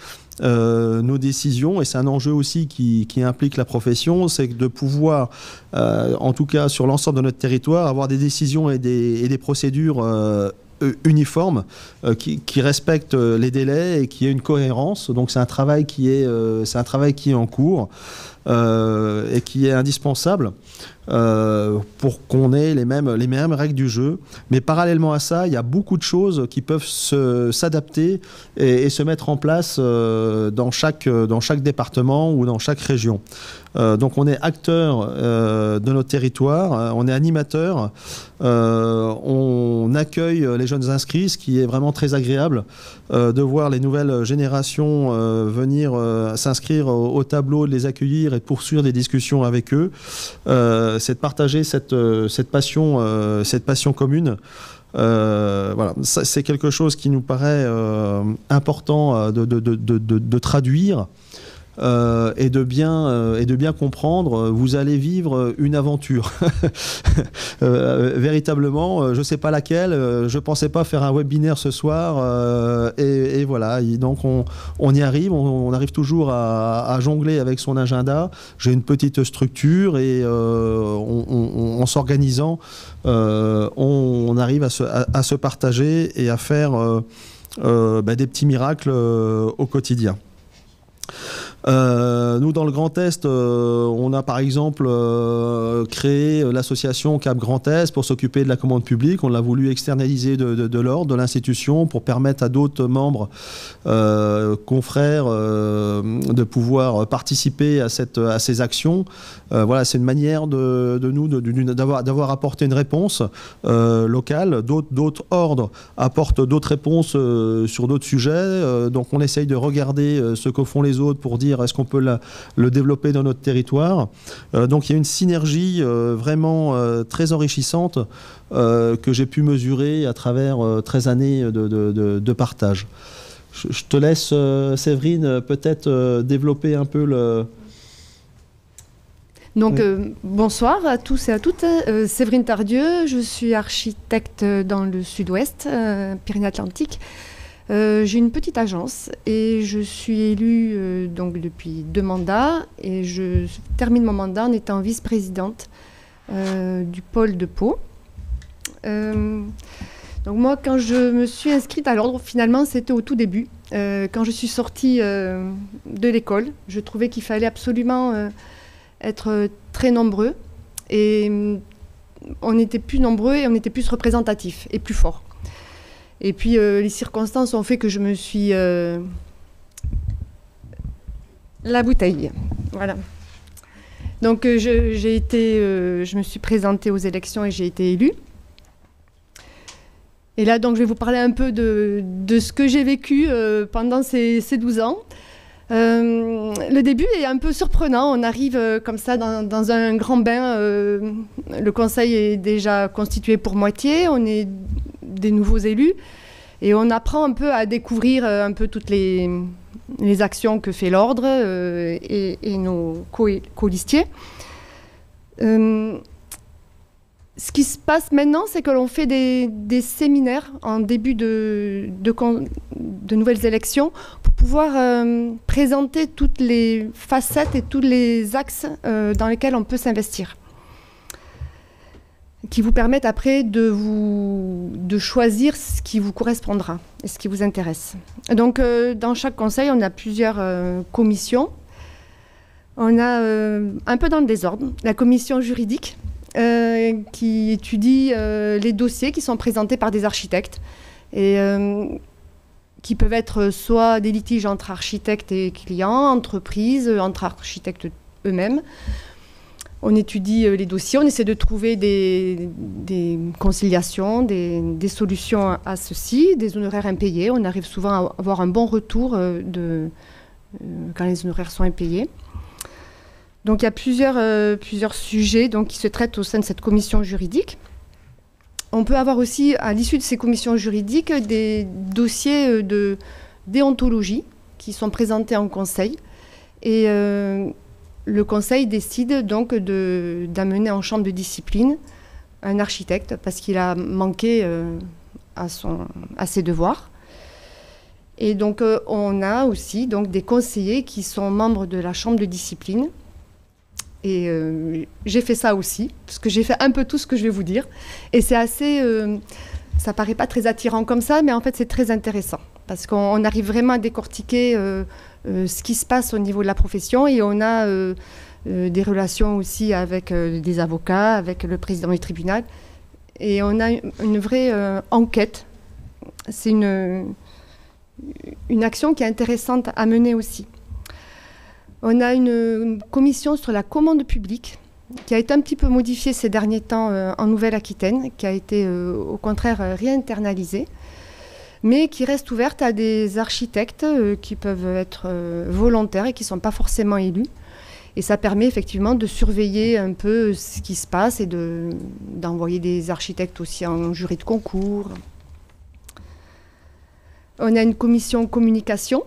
nos décisions, et c'est un enjeu aussi qui implique la profession, c'est de pouvoir, en tout cas sur l'ensemble de notre territoire, avoir des décisions et des procédures uniformes qui respectent les délais et qui aient une cohérence. Donc c'est un travail qui est en cours et qui est indispensable pour qu'on ait les mêmes règles du jeu. Mais parallèlement à ça, il y a beaucoup de choses qui peuvent s'adapter et se mettre en place dans chaque département ou dans chaque région. Donc on est acteur de notre territoire, on est animateur, on accueille les jeunes inscrits, ce qui est vraiment très agréable de voir les nouvelles générations venir s'inscrire au tableau, de les accueillir et de poursuivre des discussions avec eux. C'est de partager cette passion commune. Voilà, c'est quelque chose qui nous paraît important de traduire. Et de bien comprendre, vous allez vivre une aventure. Véritablement, je ne sais pas laquelle, je ne pensais pas faire un webinaire ce soir, et voilà, donc on y arrive, on arrive toujours à jongler avec son agenda. J'ai une petite structure et en s'organisant, on arrive à se partager et à faire des petits miracles au quotidien. Nous, dans le Grand Est, on a par exemple créé l'association Cap Grand Est pour s'occuper de la commande publique. On l'a voulu externaliser de l'ordre, de l'institution, pour permettre à d'autres membres, confrères, de pouvoir participer à ces actions. Voilà, c'est une manière d'avoir apporté une réponse locale. D'autres ordres apportent d'autres réponses sur d'autres sujets. Donc on essaye de regarder ce que font les autres pour dire est-ce qu'on peut le développer dans notre territoire. Donc il y a une synergie vraiment très enrichissante que j'ai pu mesurer à travers 13 années de partage. Je te laisse, Séverine, peut-être développer un peu le... Donc, bonsoir à tous et à toutes. Séverine Tardieu, je suis architecte dans le sud-ouest, Pyrénées-Atlantiques. J'ai une petite agence et je suis élue donc depuis 2 mandats et je termine mon mandat en étant vice-présidente du pôle de Pau. Donc moi, quand je me suis inscrite à l'ordre, finalement, c'était au tout début. Quand je suis sortie de l'école, je trouvais qu'il fallait absolument être très nombreux. Et on était plus nombreux et on était plus représentatifs et plus forts. Et puis les circonstances ont fait que je me suis... la bouteille, voilà. Donc je me suis présentée aux élections et j'ai été élue. Et là, donc, je vais vous parler un peu de ce que j'ai vécu pendant ces 12 ans. Le début est un peu surprenant. On arrive comme ça dans un grand bain. Le conseil est déjà constitué pour moitié. On est des nouveaux élus. Et on apprend un peu à découvrir un peu toutes les actions que fait l'ordre et nos colistiers. Ce qui se passe maintenant, c'est que l'on fait des séminaires en début de nouvelles élections pour pouvoir présenter toutes les facettes et tous les axes dans lesquels on peut s'investir, qui vous permettent après de choisir ce qui vous correspondra et ce qui vous intéresse. Donc, dans chaque conseil, on a plusieurs commissions. On a, un peu dans le désordre, la commission juridique, qui étudie les dossiers qui sont présentés par des architectes et qui peuvent être soit des litiges entre architectes et clients, entreprises, entre architectes eux-mêmes. On étudie les dossiers, on essaie de trouver des conciliations, des solutions à ceci, des honoraires impayés. On arrive souvent à avoir un bon retour quand les honoraires sont impayés. Donc il y a plusieurs sujets qui se traitent au sein de cette commission juridique. On peut avoir aussi, à l'issue de ces commissions juridiques, des dossiers de déontologie qui sont présentés en conseil. Et le conseil décide donc d'amener en chambre de discipline un architecte parce qu'il a manqué à ses devoirs. Et donc on a aussi des conseillers qui sont membres de la chambre de discipline. Et j'ai fait ça aussi, parce que j'ai fait un peu tout ce que je vais vous dire. Et c'est assez... ça paraît pas très attirant comme ça, mais en fait c'est très intéressant. Parce qu'on arrive vraiment à décortiquer ce qui se passe au niveau de la profession. Et on a des relations aussi avec des avocats, avec le président du tribunal. Et on a une vraie enquête. C'est une action qui est intéressante à mener aussi. On a une commission sur la commande publique qui a été un petit peu modifiée ces derniers temps en Nouvelle-Aquitaine, qui a été au contraire réinternalisée, mais qui reste ouverte à des architectes qui peuvent être volontaires et qui ne sont pas forcément élus. Et ça permet effectivement de surveiller un peu ce qui se passe et d'envoyer des architectes aussi en jury de concours. On a une commission communication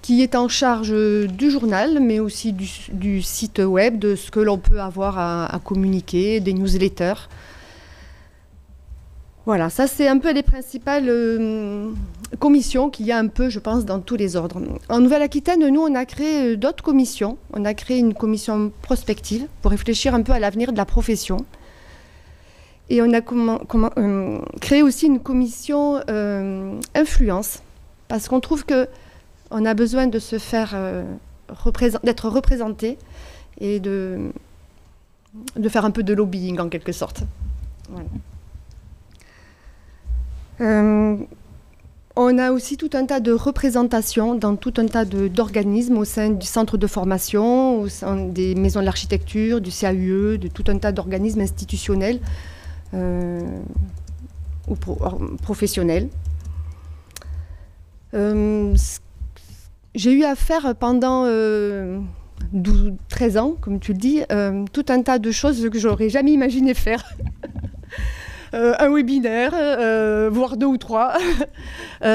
qui est en charge du journal, mais aussi du site web, de ce que l'on peut avoir à communiquer, des newsletters. Voilà, ça c'est un peu les principales commissions qu'il y a un peu, je pense, dans tous les ordres. En Nouvelle-Aquitaine, nous, on a créé d'autres commissions. On a créé une commission prospective pour réfléchir un peu à l'avenir de la profession. Et on a créé aussi une commission influence, parce qu'on trouve qu'on a besoin de se faire d'être représenté et de faire un peu de lobbying en quelque sorte. Voilà. On a aussi tout un tas de représentations dans tout un tas d'organismes au sein du centre de formation, au sein des maisons de l'architecture, du CAUE, de tout un tas d'organismes institutionnels ou professionnels. J'ai eu à faire pendant 13 ans, comme tu le dis, tout un tas de choses que j'aurais jamais imaginé faire. Un webinaire, voire 2 ou 3. On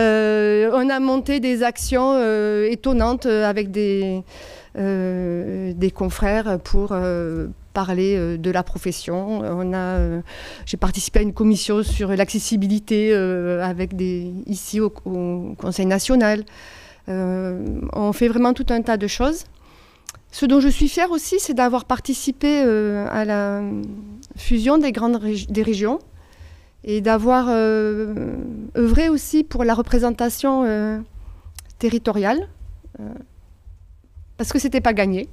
a monté des actions étonnantes avec des confrères pour parler de la profession. J'ai participé à une commission sur l'accessibilité ici au Conseil national. On fait vraiment tout un tas de choses. Ce dont je suis fière aussi, c'est d'avoir participé à la fusion des régions et d'avoir œuvré aussi pour la représentation territoriale, parce que ce n'était pas gagné,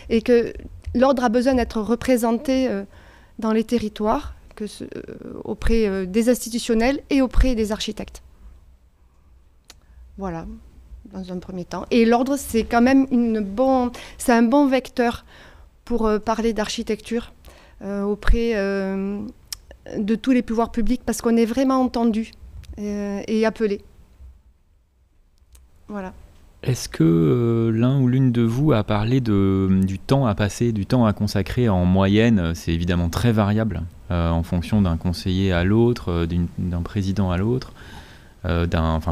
et que l'ordre a besoin d'être représenté dans les territoires, auprès des institutionnels et auprès des architectes. Voilà, dans un premier temps. Et l'ordre, c'est quand même c'est un bon vecteur pour parler d'architecture auprès de tous les pouvoirs publics, parce qu'on est vraiment entendu et appelé. Voilà. Est-ce que l'un ou l'une de vous a parlé du temps à passer, du temps à consacrer en moyenne? C'est évidemment très variable en fonction d'un conseiller à l'autre, d'un président à l'autre,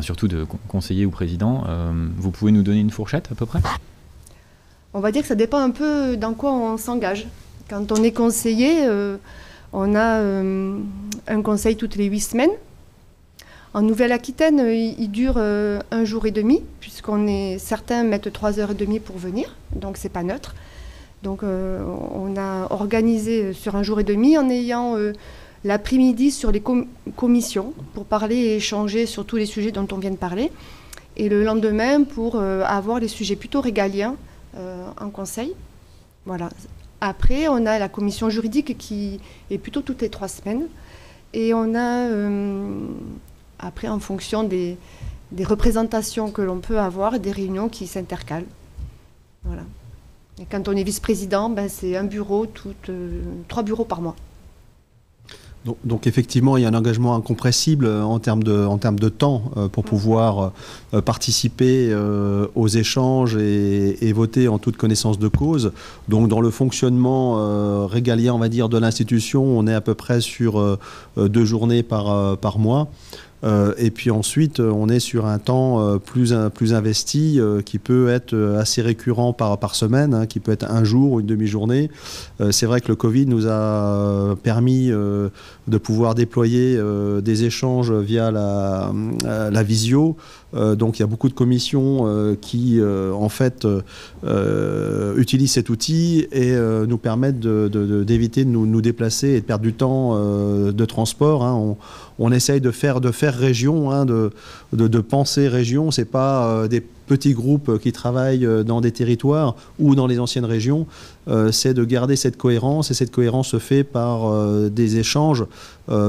surtout de conseiller ou président. Vous pouvez nous donner une fourchette à peu près? On va dire que ça dépend un peu dans quoi on s'engage. Quand on est conseiller, on a un conseil toutes les 8 semaines. En Nouvelle-Aquitaine, il dure 1 jour et demi, certains mettent 3h30 pour venir, donc c'est pas neutre. Donc on a organisé sur 1 jour et demi en ayant l'après-midi sur les commissions pour parler et échanger sur tous les sujets dont on vient de parler. Et le lendemain pour avoir les sujets plutôt régaliens en conseil. Voilà. Après, on a la commission juridique qui est plutôt toutes les 3 semaines. Et on a, après, en fonction des représentations que l'on peut avoir, des réunions qui s'intercalent. Voilà. Et quand on est vice-président, c'est un bureau, 3 bureaux par mois. Donc effectivement, il y a un engagement incompressible en termes de temps pour pouvoir participer aux échanges et voter en toute connaissance de cause. Donc dans le fonctionnement régalien, on va dire, de l'institution, on est à peu près sur 2 journées par mois. Et puis ensuite, on est sur un temps plus investi qui peut être assez récurrent par semaine, qui peut être un jour ou une demi-journée. C'est vrai que le Covid nous a permis de pouvoir déployer des échanges via la visio. Donc il y a beaucoup de commissions qui en fait utilisent cet outil et nous permettent d'éviter de nous déplacer et de perdre du temps de transport. On essaye de faire faire région, hein, de penser région. C'est pas des petits groupes qui travaillent dans des territoires ou dans les anciennes régions. C'est de garder cette cohérence, et cette cohérence se fait par des échanges,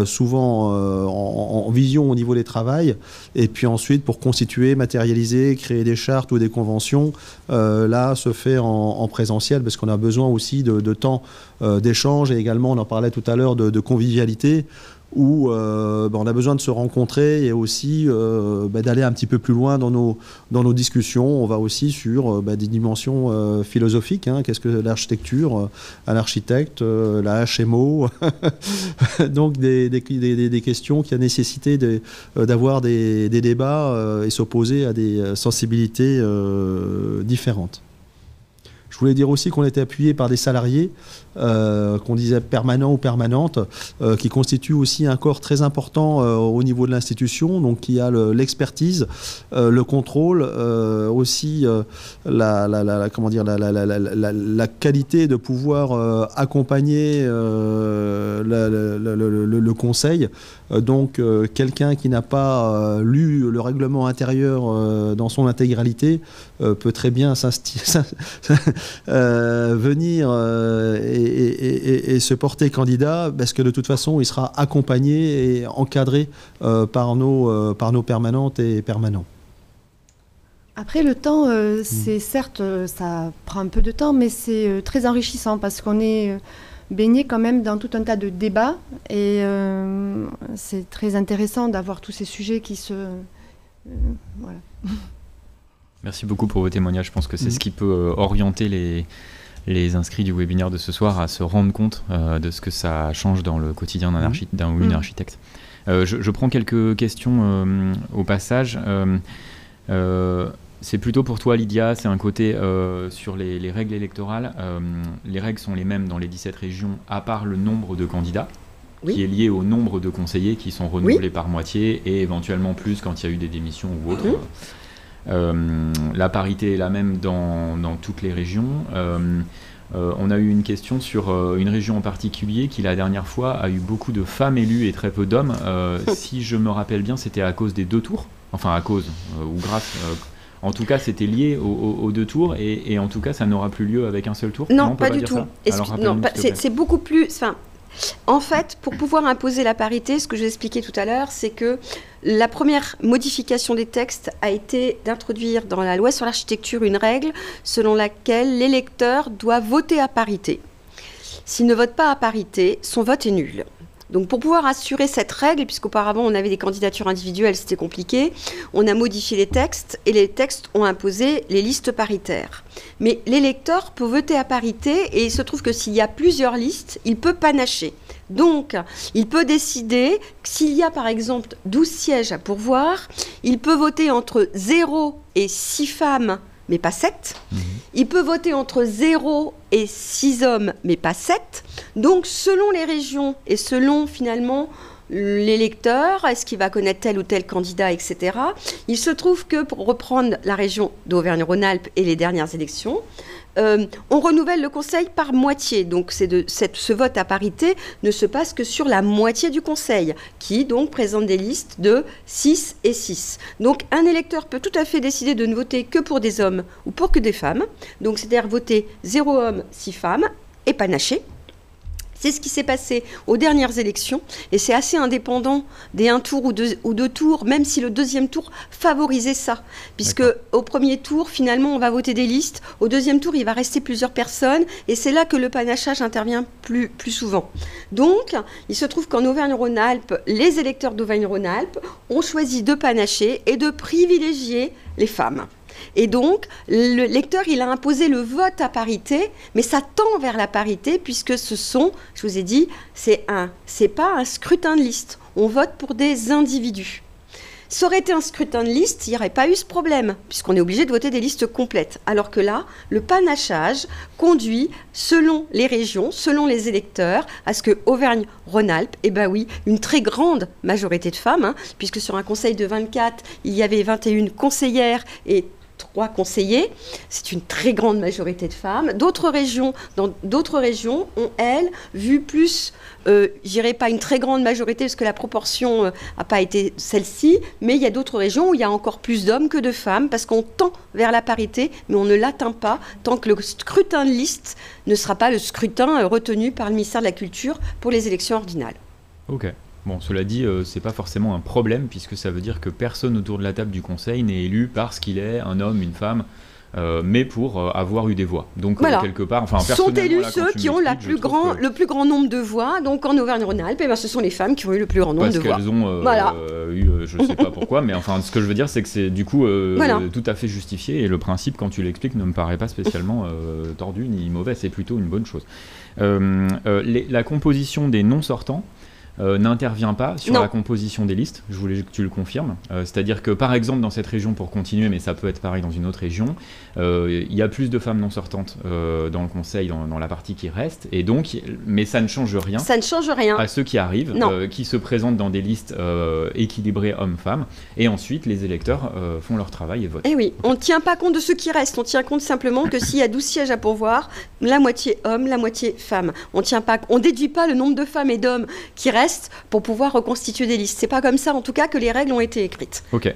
souvent en vision au niveau des travails, et puis ensuite pour constituer, matérialiser, créer des chartes ou des conventions, là se fait en présentiel, parce qu'on a besoin aussi de temps d'échange, et également on en parlait tout à l'heure de convivialité, où on a besoin de se rencontrer et aussi d'aller un petit peu plus loin dans nos discussions. On va aussi sur des dimensions philosophiques. Hein. Qu'est-ce que l'architecture, un architecte, la HMO donc des questions qui a nécessité d'avoir des débats et s'opposer à des sensibilités différentes. Je voulais dire aussi qu'on était appuyé par des salariés, qu'on disait permanents ou permanentes, qui constituent aussi un corps très important au niveau de l'institution, donc qui a l'expertise, le contrôle, aussi la qualité de pouvoir accompagner le conseil. Donc quelqu'un qui n'a pas lu le règlement intérieur dans son intégralité peut très bien venir et se porter candidat, parce que de toute façon il sera accompagné et encadré par nos permanentes et permanents. Après, le temps, c'est certes, ça prend un peu de temps, mais c'est très enrichissant, parce qu'on est baigné quand même dans tout un tas de débats, et c'est très intéressant d'avoir tous ces sujets qui se... voilà. Merci beaucoup pour vos témoignages. Je pense que c'est ce qui peut orienter les inscrits du webinaire de ce soir à se rendre compte de ce que ça change dans le quotidien d'un ou une architecte. Je prends quelques questions au passage. C'est plutôt pour toi, Lydia, c'est un côté sur les règles électorales. Les règles sont les mêmes dans les 17 régions, à part le nombre de candidats, qui est lié au nombre de conseillers qui sont renouvelés par moitié, et éventuellement plus quand il y a eu des démissions ou autres. La parité est la même dans toutes les régions. On a eu une question sur une région en particulier qui, la dernière fois, a eu beaucoup de femmes élues et très peu d'hommes. Si je me rappelle bien, c'était à cause des 2 tours. Enfin, à cause ou grâce... En tout cas, c'était lié aux 2 tours, et en tout cas, ça n'aura plus lieu avec un seul tour. Non, pas du tout. C'est beaucoup plus... En fait, pour pouvoir imposer la parité, ce que j'ai expliqué tout à l'heure, c'est que la première modification des textes a été d'introduire dans la loi sur l'architecture une règle selon laquelle l'électeur doit voter à parité. S'il ne vote pas à parité, son vote est nul. Donc pour pouvoir assurer cette règle, puisqu'auparavant on avait des candidatures individuelles, c'était compliqué, on a modifié les textes, et les textes ont imposé les listes paritaires. Mais l'électeur peut voter à parité, et il se trouve que s'il y a plusieurs listes, il peut panacher. Donc, il peut décider, s'il y a par exemple 12 sièges à pourvoir, il peut voter entre 0 et 6 femmes, mais pas 7. Il peut voter entre 0 et 6 hommes, mais pas 7. Donc, selon les régions et selon, finalement, l'électeur, est-ce qu'il va connaître tel ou tel candidat, etc. Il se trouve que, pour reprendre la région d'Auvergne-Rhône-Alpes et les dernières élections, on renouvelle le conseil par moitié. Donc, ce vote à parité ne se passe que sur la moitié du conseil, qui donc présente des listes de 6 et 6. Donc, un électeur peut tout à fait décider de ne voter que pour des hommes ou pour que des femmes. Donc, c'est-à-dire voter 0 hommes, 6 femmes et panacher. C'est ce qui s'est passé aux dernières élections, et c'est assez indépendant des 1 tour ou 2 tours, même si le deuxième tour favorisait ça. Puisque au premier tour, finalement, on va voter des listes. Au deuxième tour, il va rester plusieurs personnes, et c'est là que le panachage intervient plus souvent. Donc, il se trouve qu'en Auvergne-Rhône-Alpes, les électeurs d'Auvergne-Rhône-Alpes ont choisi de panacher et de privilégier les femmes. Et donc, le lecteur, il a imposé le vote à parité, mais ça tend vers la parité, puisque ce sont, je vous ai dit, c'est pas un scrutin de liste. On vote pour des individus. Ça aurait été un scrutin de liste, il n'y aurait pas eu ce problème, puisqu'on est obligé de voter des listes complètes. Alors que là, le panachage conduit, selon les régions, selon les électeurs, à ce que Auvergne-Rhône-Alpes, une très grande majorité de femmes, puisque sur un conseil de 24, il y avait 21 conseillères, et 3 conseillers. C'est une très grande majorité de femmes. Dans d'autres régions, ont, elles, vu plus, je dirais pas une très grande majorité, parce que la proportion n'a pas été celle-ci, mais il y a d'autres régions où il y a encore plus d'hommes que de femmes, parce qu'on tend vers la parité, mais on ne l'atteint pas tant que le scrutin de liste ne sera pas le scrutin retenu par le ministère de la Culture pour les élections ordinales. Ok. Bon, cela dit, c'est pas forcément un problème, puisque ça veut dire que personne autour de la table du Conseil n'est élu parce qu'il est un homme, une femme, mais pour avoir eu des voix. Donc, voilà. Quelque part, enfin, sont élus ceux qui ont le plus grand nombre de voix. Donc, en Auvergne-Rhône-Alpes, ce sont les femmes qui ont eu le plus grand nombre de voix. Parce qu'elles ont eu, je ne sais pas pourquoi, mais enfin, ce que je veux dire, c'est que c'est du coup tout à fait justifié. Et le principe, quand tu l'expliques, ne me paraît pas spécialement tordu ni mauvais. C'est plutôt une bonne chose. La composition des non-sortants n'intervient pas sur la composition des listes, je voulais que tu le confirmes. C'est-à-dire que, par exemple, dans cette région, pour continuer, mais ça peut être pareil dans une autre région, il y a plus de femmes non sortantes dans le Conseil, dans la partie qui reste, et donc, mais ça ne change rien. Ça ne change rien. À ceux qui arrivent, qui se présentent dans des listes équilibrées hommes-femmes, et ensuite, les électeurs font leur travail et votent. Eh oui, on ne tient pas compte de ceux qui restent, on tient compte simplement que s'il y a 12 sièges à pourvoir, la moitié hommes, la moitié femmes. On ne déduit pas le nombre de femmes et d'hommes qui restent pour pouvoir reconstituer des listes. C'est pas comme ça, en tout cas, que les règles ont été écrites. Ok.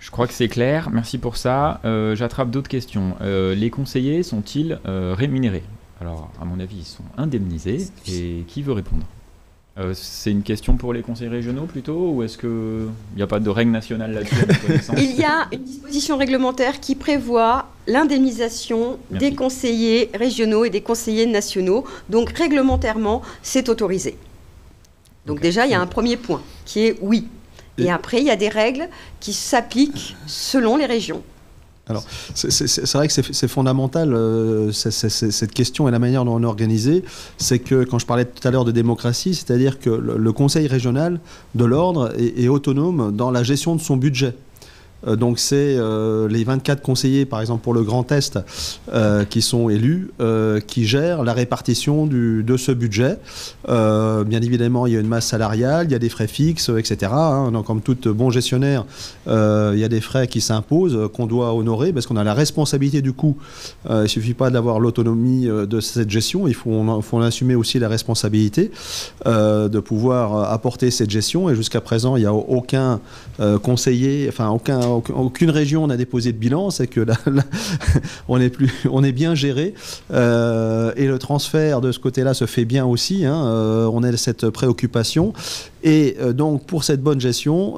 Je crois que c'est clair. Merci pour ça. J'attrape d'autres questions. Les conseillers sont-ils rémunérés? Alors, à mon avis, ils sont indemnisés. Et qui veut répondre? C'est une question pour les conseils régionaux plutôt, ou est-ce qu'il n'y a pas de règle nationale là-dessus? Il y a une disposition réglementaire qui prévoit l'indemnisation des conseillers régionaux et des conseillers nationaux. Donc, réglementairement, c'est autorisé. Donc déjà, il y a un premier point qui est oui. Et après, il y a des règles qui s'appliquent selon les régions. Alors, c'est vrai que c'est fondamental, cette question et la manière dont on est organisé. C'est que, quand je parlais tout à l'heure de démocratie, c'est-à-dire que le Conseil régional de l'ordre est autonome dans la gestion de son budget. Donc c'est les 24 conseillers, par exemple pour le Grand Est, qui sont élus, qui gèrent la répartition de ce budget. Bien évidemment, il y a une masse salariale, il y a des frais fixes, etc. Donc, comme tout bon gestionnaire, il y a des frais qui s'imposent, qu'on doit honorer, parce qu'on a la responsabilité du coût. Il ne suffit pas d'avoir l'autonomie de cette gestion, il faut en assumer aussi la responsabilité de pouvoir apporter cette gestion. Et jusqu'à présent, il n'y a aucun conseiller, enfin aucune région n'a déposé de bilan, c'est que on est bien géré, et le transfert de ce côté-là se fait bien aussi, on a cette préoccupation, et donc pour cette bonne gestion,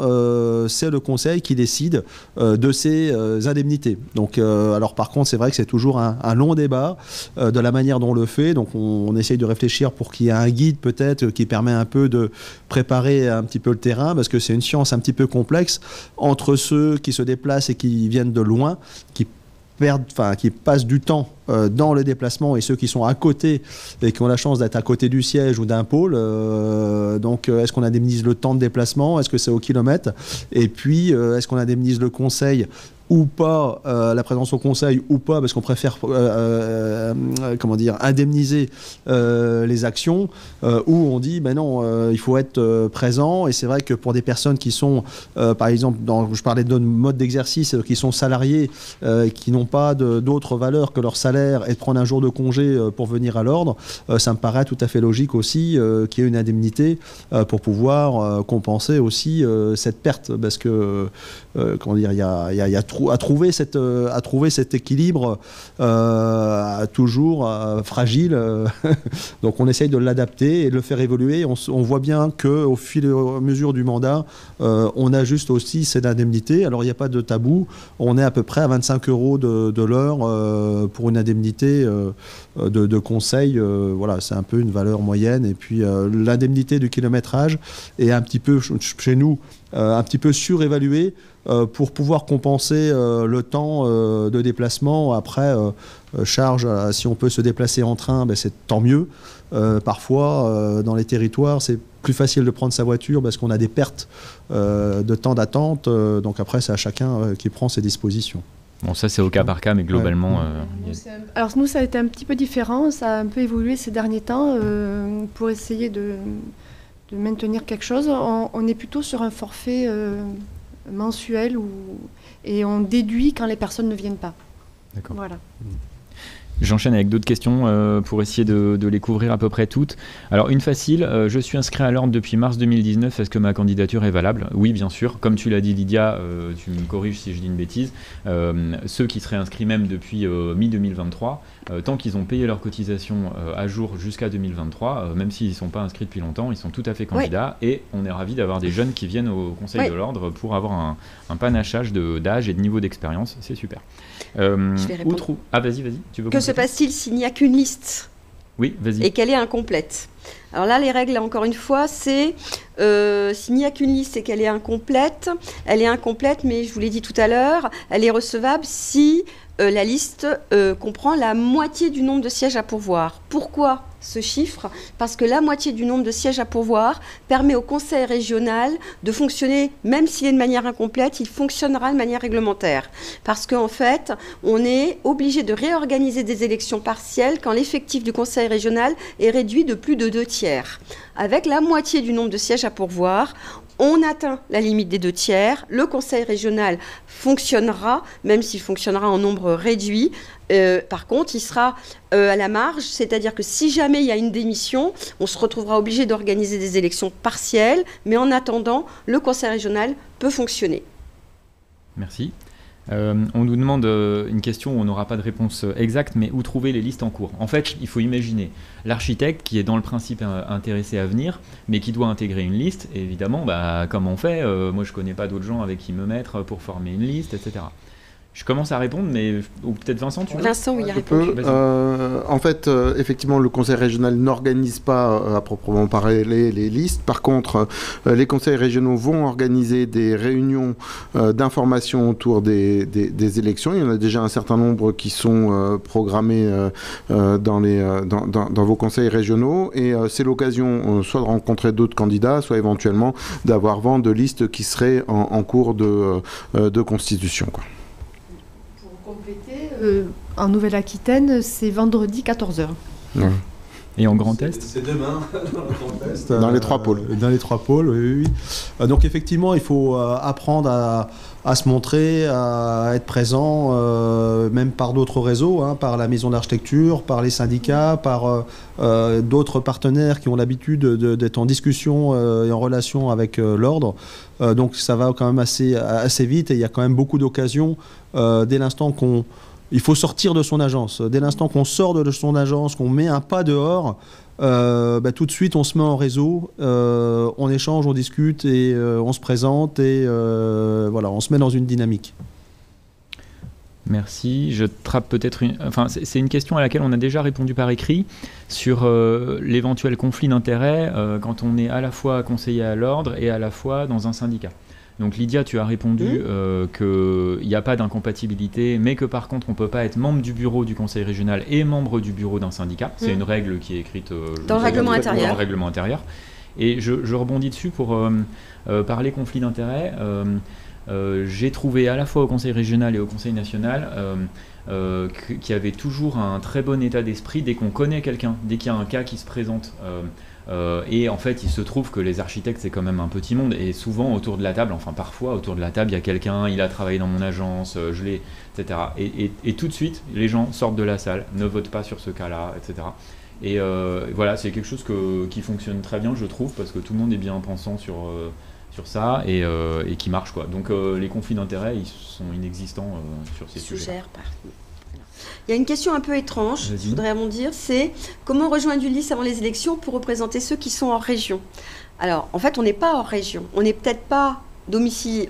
c'est le Conseil qui décide de ces indemnités. Donc, alors par contre, c'est vrai que c'est toujours un long débat de la manière dont on le fait, donc on essaye de réfléchir pour qu'il y ait un guide peut-être qui permet un peu de préparer un petit peu le terrain, parce que c'est une science un petit peu complexe entre ceux qui se déplacent et qui viennent de loin, qui passent du temps dans le déplacement, et ceux qui sont à côté et qui ont la chance d'être à côté du siège ou d'un pôle. Donc, est-ce qu'on indemnise le temps de déplacement? Est-ce que c'est au kilomètre? Et puis, est-ce qu'on indemnise le conseil ou pas, la présence au conseil ou pas, parce qu'on préfère indemniser les actions, où on dit non, il faut être présent. Et c'est vrai que pour des personnes qui sont, par exemple, je parlais de mode d'exercice, qui sont salariés, qui n'ont pas d'autre valeur que leur salaire, et de prendre un jour de congé pour venir à l'ordre, ça me paraît tout à fait logique aussi qu'il y ait une indemnité pour pouvoir compenser aussi cette perte, parce que il y a à trouver cet équilibre toujours fragile. Donc on essaye de l'adapter et de le faire évoluer. On voit bien qu'au fil et à mesure du mandat, on ajuste aussi cette indemnité. Alors il n'y a pas de tabou. On est à peu près à 25 € de l'heure pour une indemnité de conseil. Voilà, c'est un peu une valeur moyenne. Et puis l'indemnité du kilométrage est un petit peu, chez nous, un petit peu surévaluée, pour pouvoir compenser le temps de déplacement. Après, charge, si on peut se déplacer en train, c'est tant mieux. Parfois, dans les territoires, c'est plus facile de prendre sa voiture parce qu'on a des pertes de temps d'attente. Donc après, c'est à chacun qui prend ses dispositions. Bon, ça c'est au cas par cas, mais globalement... Alors nous, ça a été un petit peu différent. Ça a un peu évolué ces derniers temps pour essayer de maintenir quelque chose. On est plutôt sur un forfait mensuel et on déduit quand les personnes ne viennent pas. D'accord. Voilà. J'enchaîne avec d'autres questions pour essayer de les couvrir à peu près toutes. Alors une facile, je suis inscrit à l'ordre depuis mars 2019, est-ce que ma candidature est valable? Oui, bien sûr, comme tu l'as dit Lydia, tu me corriges si je dis une bêtise, ceux qui seraient inscrits même depuis mi-2023, tant qu'ils ont payé leur cotisation à jour jusqu'à 2023, même s'ils ne sont pas inscrits depuis longtemps, ils sont tout à fait candidats, et on est ravis d'avoir des jeunes qui viennent au Conseil de l'ordre pour avoir un panachage d'âge et de niveau d'expérience, c'est super. Je vais répondre. Ah vas-y, tu veux Que se passe-t-il s'il n'y a qu'une liste Oui, vas-y. et qu'elle est incomplète? Alors là, les règles, encore une fois, c'est s'il n'y a qu'une liste et qu'elle est incomplète, mais je vous l'ai dit tout à l'heure, elle est recevable si la liste comprend la moitié du nombre de sièges à pourvoir. Pourquoi ce chiffre? Parce que la moitié du nombre de sièges à pourvoir permet au conseil régional de fonctionner, même s'il est de manière incomplète, il fonctionnera de manière réglementaire. Parce qu'en fait, on est obligé de réorganiser des élections partielles quand l'effectif du conseil régional est réduit de plus de 2/3. Avec la moitié du nombre de sièges à pourvoir, on atteint la limite des 2/3. Le conseil régional fonctionnera, même s'il fonctionnera en nombre réduit. Par contre, il sera à la marge, c'est-à-dire que si jamais il y a une démission, on se retrouvera obligé d'organiser des élections partielles, mais en attendant, le conseil régional peut fonctionner. Merci. On nous demande une question où on n'aura pas de réponse exacte, mais où trouver les listes en cours? En fait, il faut imaginer l'architecte qui est dans le principe intéressé à venir, mais qui doit intégrer une liste. Et évidemment, comment on fait? Moi, je ne connais pas d'autres gens avec qui me mettre pour former une liste, etc. Je commence à répondre, mais ou peut-être Vincent, tu veux? Vincent, oui, il a répondu. En fait, effectivement, le conseil régional n'organise pas à proprement parler les listes. Par contre, les conseils régionaux vont organiser des réunions d'information autour des élections. Il y en a déjà un certain nombre qui sont programmés dans vos conseils régionaux. Et c'est l'occasion soit de rencontrer d'autres candidats, soit éventuellement d'avoir vent de listes qui seraient en cours de constitution, quoi. En Nouvelle-Aquitaine, c'est vendredi 14h. Ouais. Et en Grand Est? C'est demain, dans le Grand Est. Dans les 3 pôles. Dans les 3 pôles, oui. Donc effectivement, il faut apprendre à se montrer, à être présent, même par d'autres réseaux, par la maison d'architecture, par les syndicats, par d'autres partenaires qui ont l'habitude d'être en discussion et en relation avec l'ordre. Donc ça va quand même assez vite et il y a quand même beaucoup d'occasions dès l'instant il faut sortir de son agence. Dès l'instant qu'on sort de son agence, qu'on met un pas dehors, tout de suite on se met en réseau, on échange, on discute et on se présente et voilà, on se met dans une dynamique. Merci. Je trappe peut-être c'est une question à laquelle on a déjà répondu par écrit sur l'éventuel conflit d'intérêts quand on est à la fois conseiller à l'ordre et à la fois dans un syndicat. Donc Lydia, tu as répondu qu'il n'y a pas d'incompatibilité, mais que par contre on ne peut pas être membre du bureau du conseil régional et membre du bureau d'un syndicat. C'est une règle qui est écrite dans le règlement intérieur. Et je rebondis dessus pour parler conflit d'intérêts. J'ai trouvé à la fois au conseil régional et au conseil national qu'il y avait toujours un très bon état d'esprit dès qu'on connaît quelqu'un, dès qu'il y a un cas qui se présente. Et en fait, il se trouve que les architectes, c'est quand même un petit monde. Et souvent, autour de la table, parfois, autour de la table, il y a quelqu'un, il a travaillé dans mon agence, etc. Et tout de suite, les gens sortent de la salle, ne votent pas sur ce cas-là, etc. Et voilà, c'est quelque chose qui fonctionne très bien, je trouve, parce que tout le monde est bien pensant sur ça et qui marche, quoi. Donc, les conflits d'intérêts, ils sont inexistants sur ces sujets. Il y a une question un peu étrange, je voudrais rebondir, c'est comment rejoindre une liste avant les élections pour représenter ceux qui sont hors région? Alors, en fait, on n'est pas hors région. On n'est peut-être pas domicile,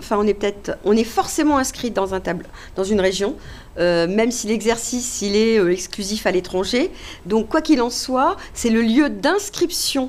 on est forcément inscrit dans une région, même si l'exercice, il est exclusif à l'étranger. Donc, quoi qu'il en soit, c'est le lieu d'inscription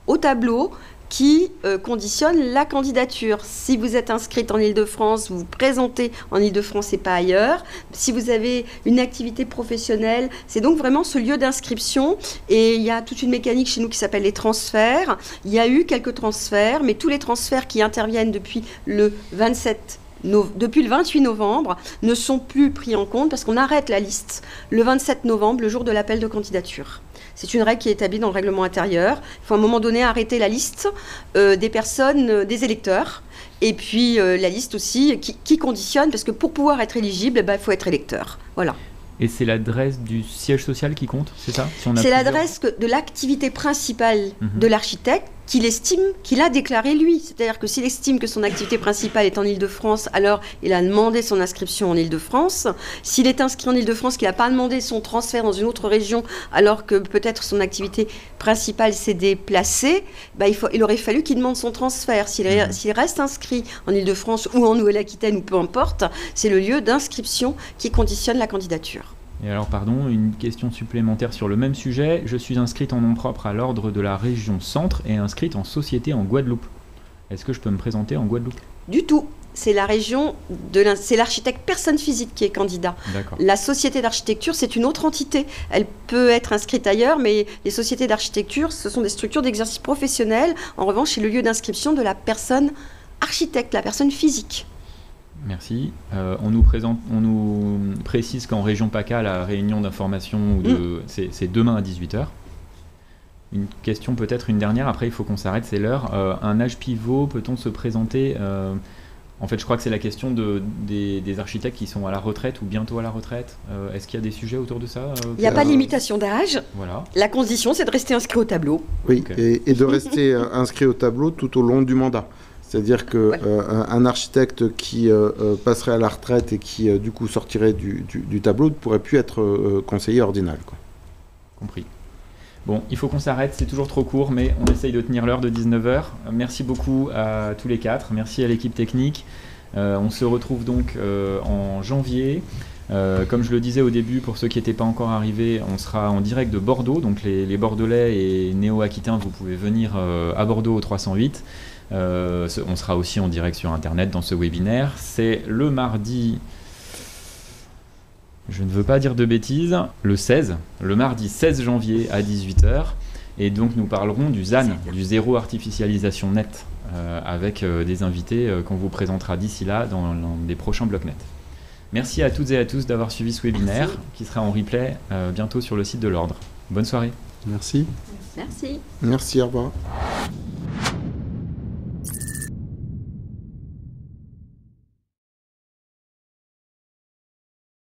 au tableau qui conditionne la candidature. Si vous êtes inscrite en Île-de-France, vous vous présentez en Île-de-France et pas ailleurs. Si vous avez une activité professionnelle, c'est donc vraiment ce lieu d'inscription. Et il y a toute une mécanique chez nous qui s'appelle les transferts. Il y a eu quelques transferts, mais tous les transferts qui interviennent depuis le 28 novembre ne sont plus pris en compte parce qu'on arrête la liste le 27 novembre, le jour de l'appel de candidature. C'est une règle qui est établie dans le règlement intérieur. Il faut à un moment donné arrêter la liste des personnes, des électeurs. Et puis la liste aussi qui conditionne, parce que pour pouvoir être éligible, il faut être électeur. Voilà. Et c'est l'adresse du siège social qui compte, c'est ça? C'est l'adresse de l'activité principale de l'architecte qu'il estime, qu'il a déclaré lui. C'est-à-dire que s'il estime que son activité principale est en Île-de-France, alors il a demandé son inscription en Île-de-France. S'il est inscrit en Île-de-France, qu'il n'a pas demandé son transfert dans une autre région, alors que peut-être son activité principale s'est déplacée, il aurait fallu qu'il demande son transfert. S'il reste inscrit en Île-de-France ou en Nouvelle-Aquitaine, ou peu importe, c'est le lieu d'inscription qui conditionne la candidature. Et alors, pardon, une question supplémentaire sur le même sujet. Je suis inscrite en nom propre à l'ordre de la région Centre et inscrite en société en Guadeloupe. Est-ce que je peux me présenter en Guadeloupe? Du tout. C'est la région c'est l'architecte personne physique qui est candidat. La société d'architecture, c'est une autre entité. Elle peut être inscrite ailleurs, mais les sociétés d'architecture, ce sont des structures d'exercice professionnel. En revanche, c'est le lieu d'inscription de la personne architecte, la personne physique. Merci. On nous précise qu'en région PACA, la réunion d'information, c'est demain à 18h. Une question peut-être, une dernière, après il faut qu'on s'arrête, c'est l'heure. Un âge pivot, peut-on se présenter En fait, je crois que c'est la question des architectes qui sont à la retraite ou bientôt à la retraite. Est-ce qu'il y a des sujets autour de ça Il n'y a pas de limitation d'âge. Voilà. La condition, c'est de rester inscrit au tableau. Oui, okay. et de rester inscrit au tableau tout au long du mandat. C'est-à-dire qu'un architecte qui passerait à la retraite et qui, du coup, sortirait du tableau ne pourrait plus être conseiller ordinal, quoi. Compris. Bon, il faut qu'on s'arrête, c'est toujours trop court, mais on essaye de tenir l'heure de 19h. Merci beaucoup à tous les quatre, merci à l'équipe technique. On se retrouve donc en janvier. Comme je le disais au début, pour ceux qui n'étaient pas encore arrivés, on sera en direct de Bordeaux, donc les Bordelais et néo-aquitains, vous pouvez venir à Bordeaux au 308. On sera aussi en direct sur internet dans ce webinaire. C'est le mardi, je ne veux pas dire de bêtises, le mardi 16 janvier à 18h. Et donc nous parlerons du ZAN, du zéro artificialisation net, avec des invités qu'on vous présentera d'ici là dans des prochains blocs net. Merci à toutes et à tous d'avoir suivi ce webinaire qui sera en replay bientôt sur le site de l'Ordre. Bonne soirée. Merci. Merci. Merci, au revoir.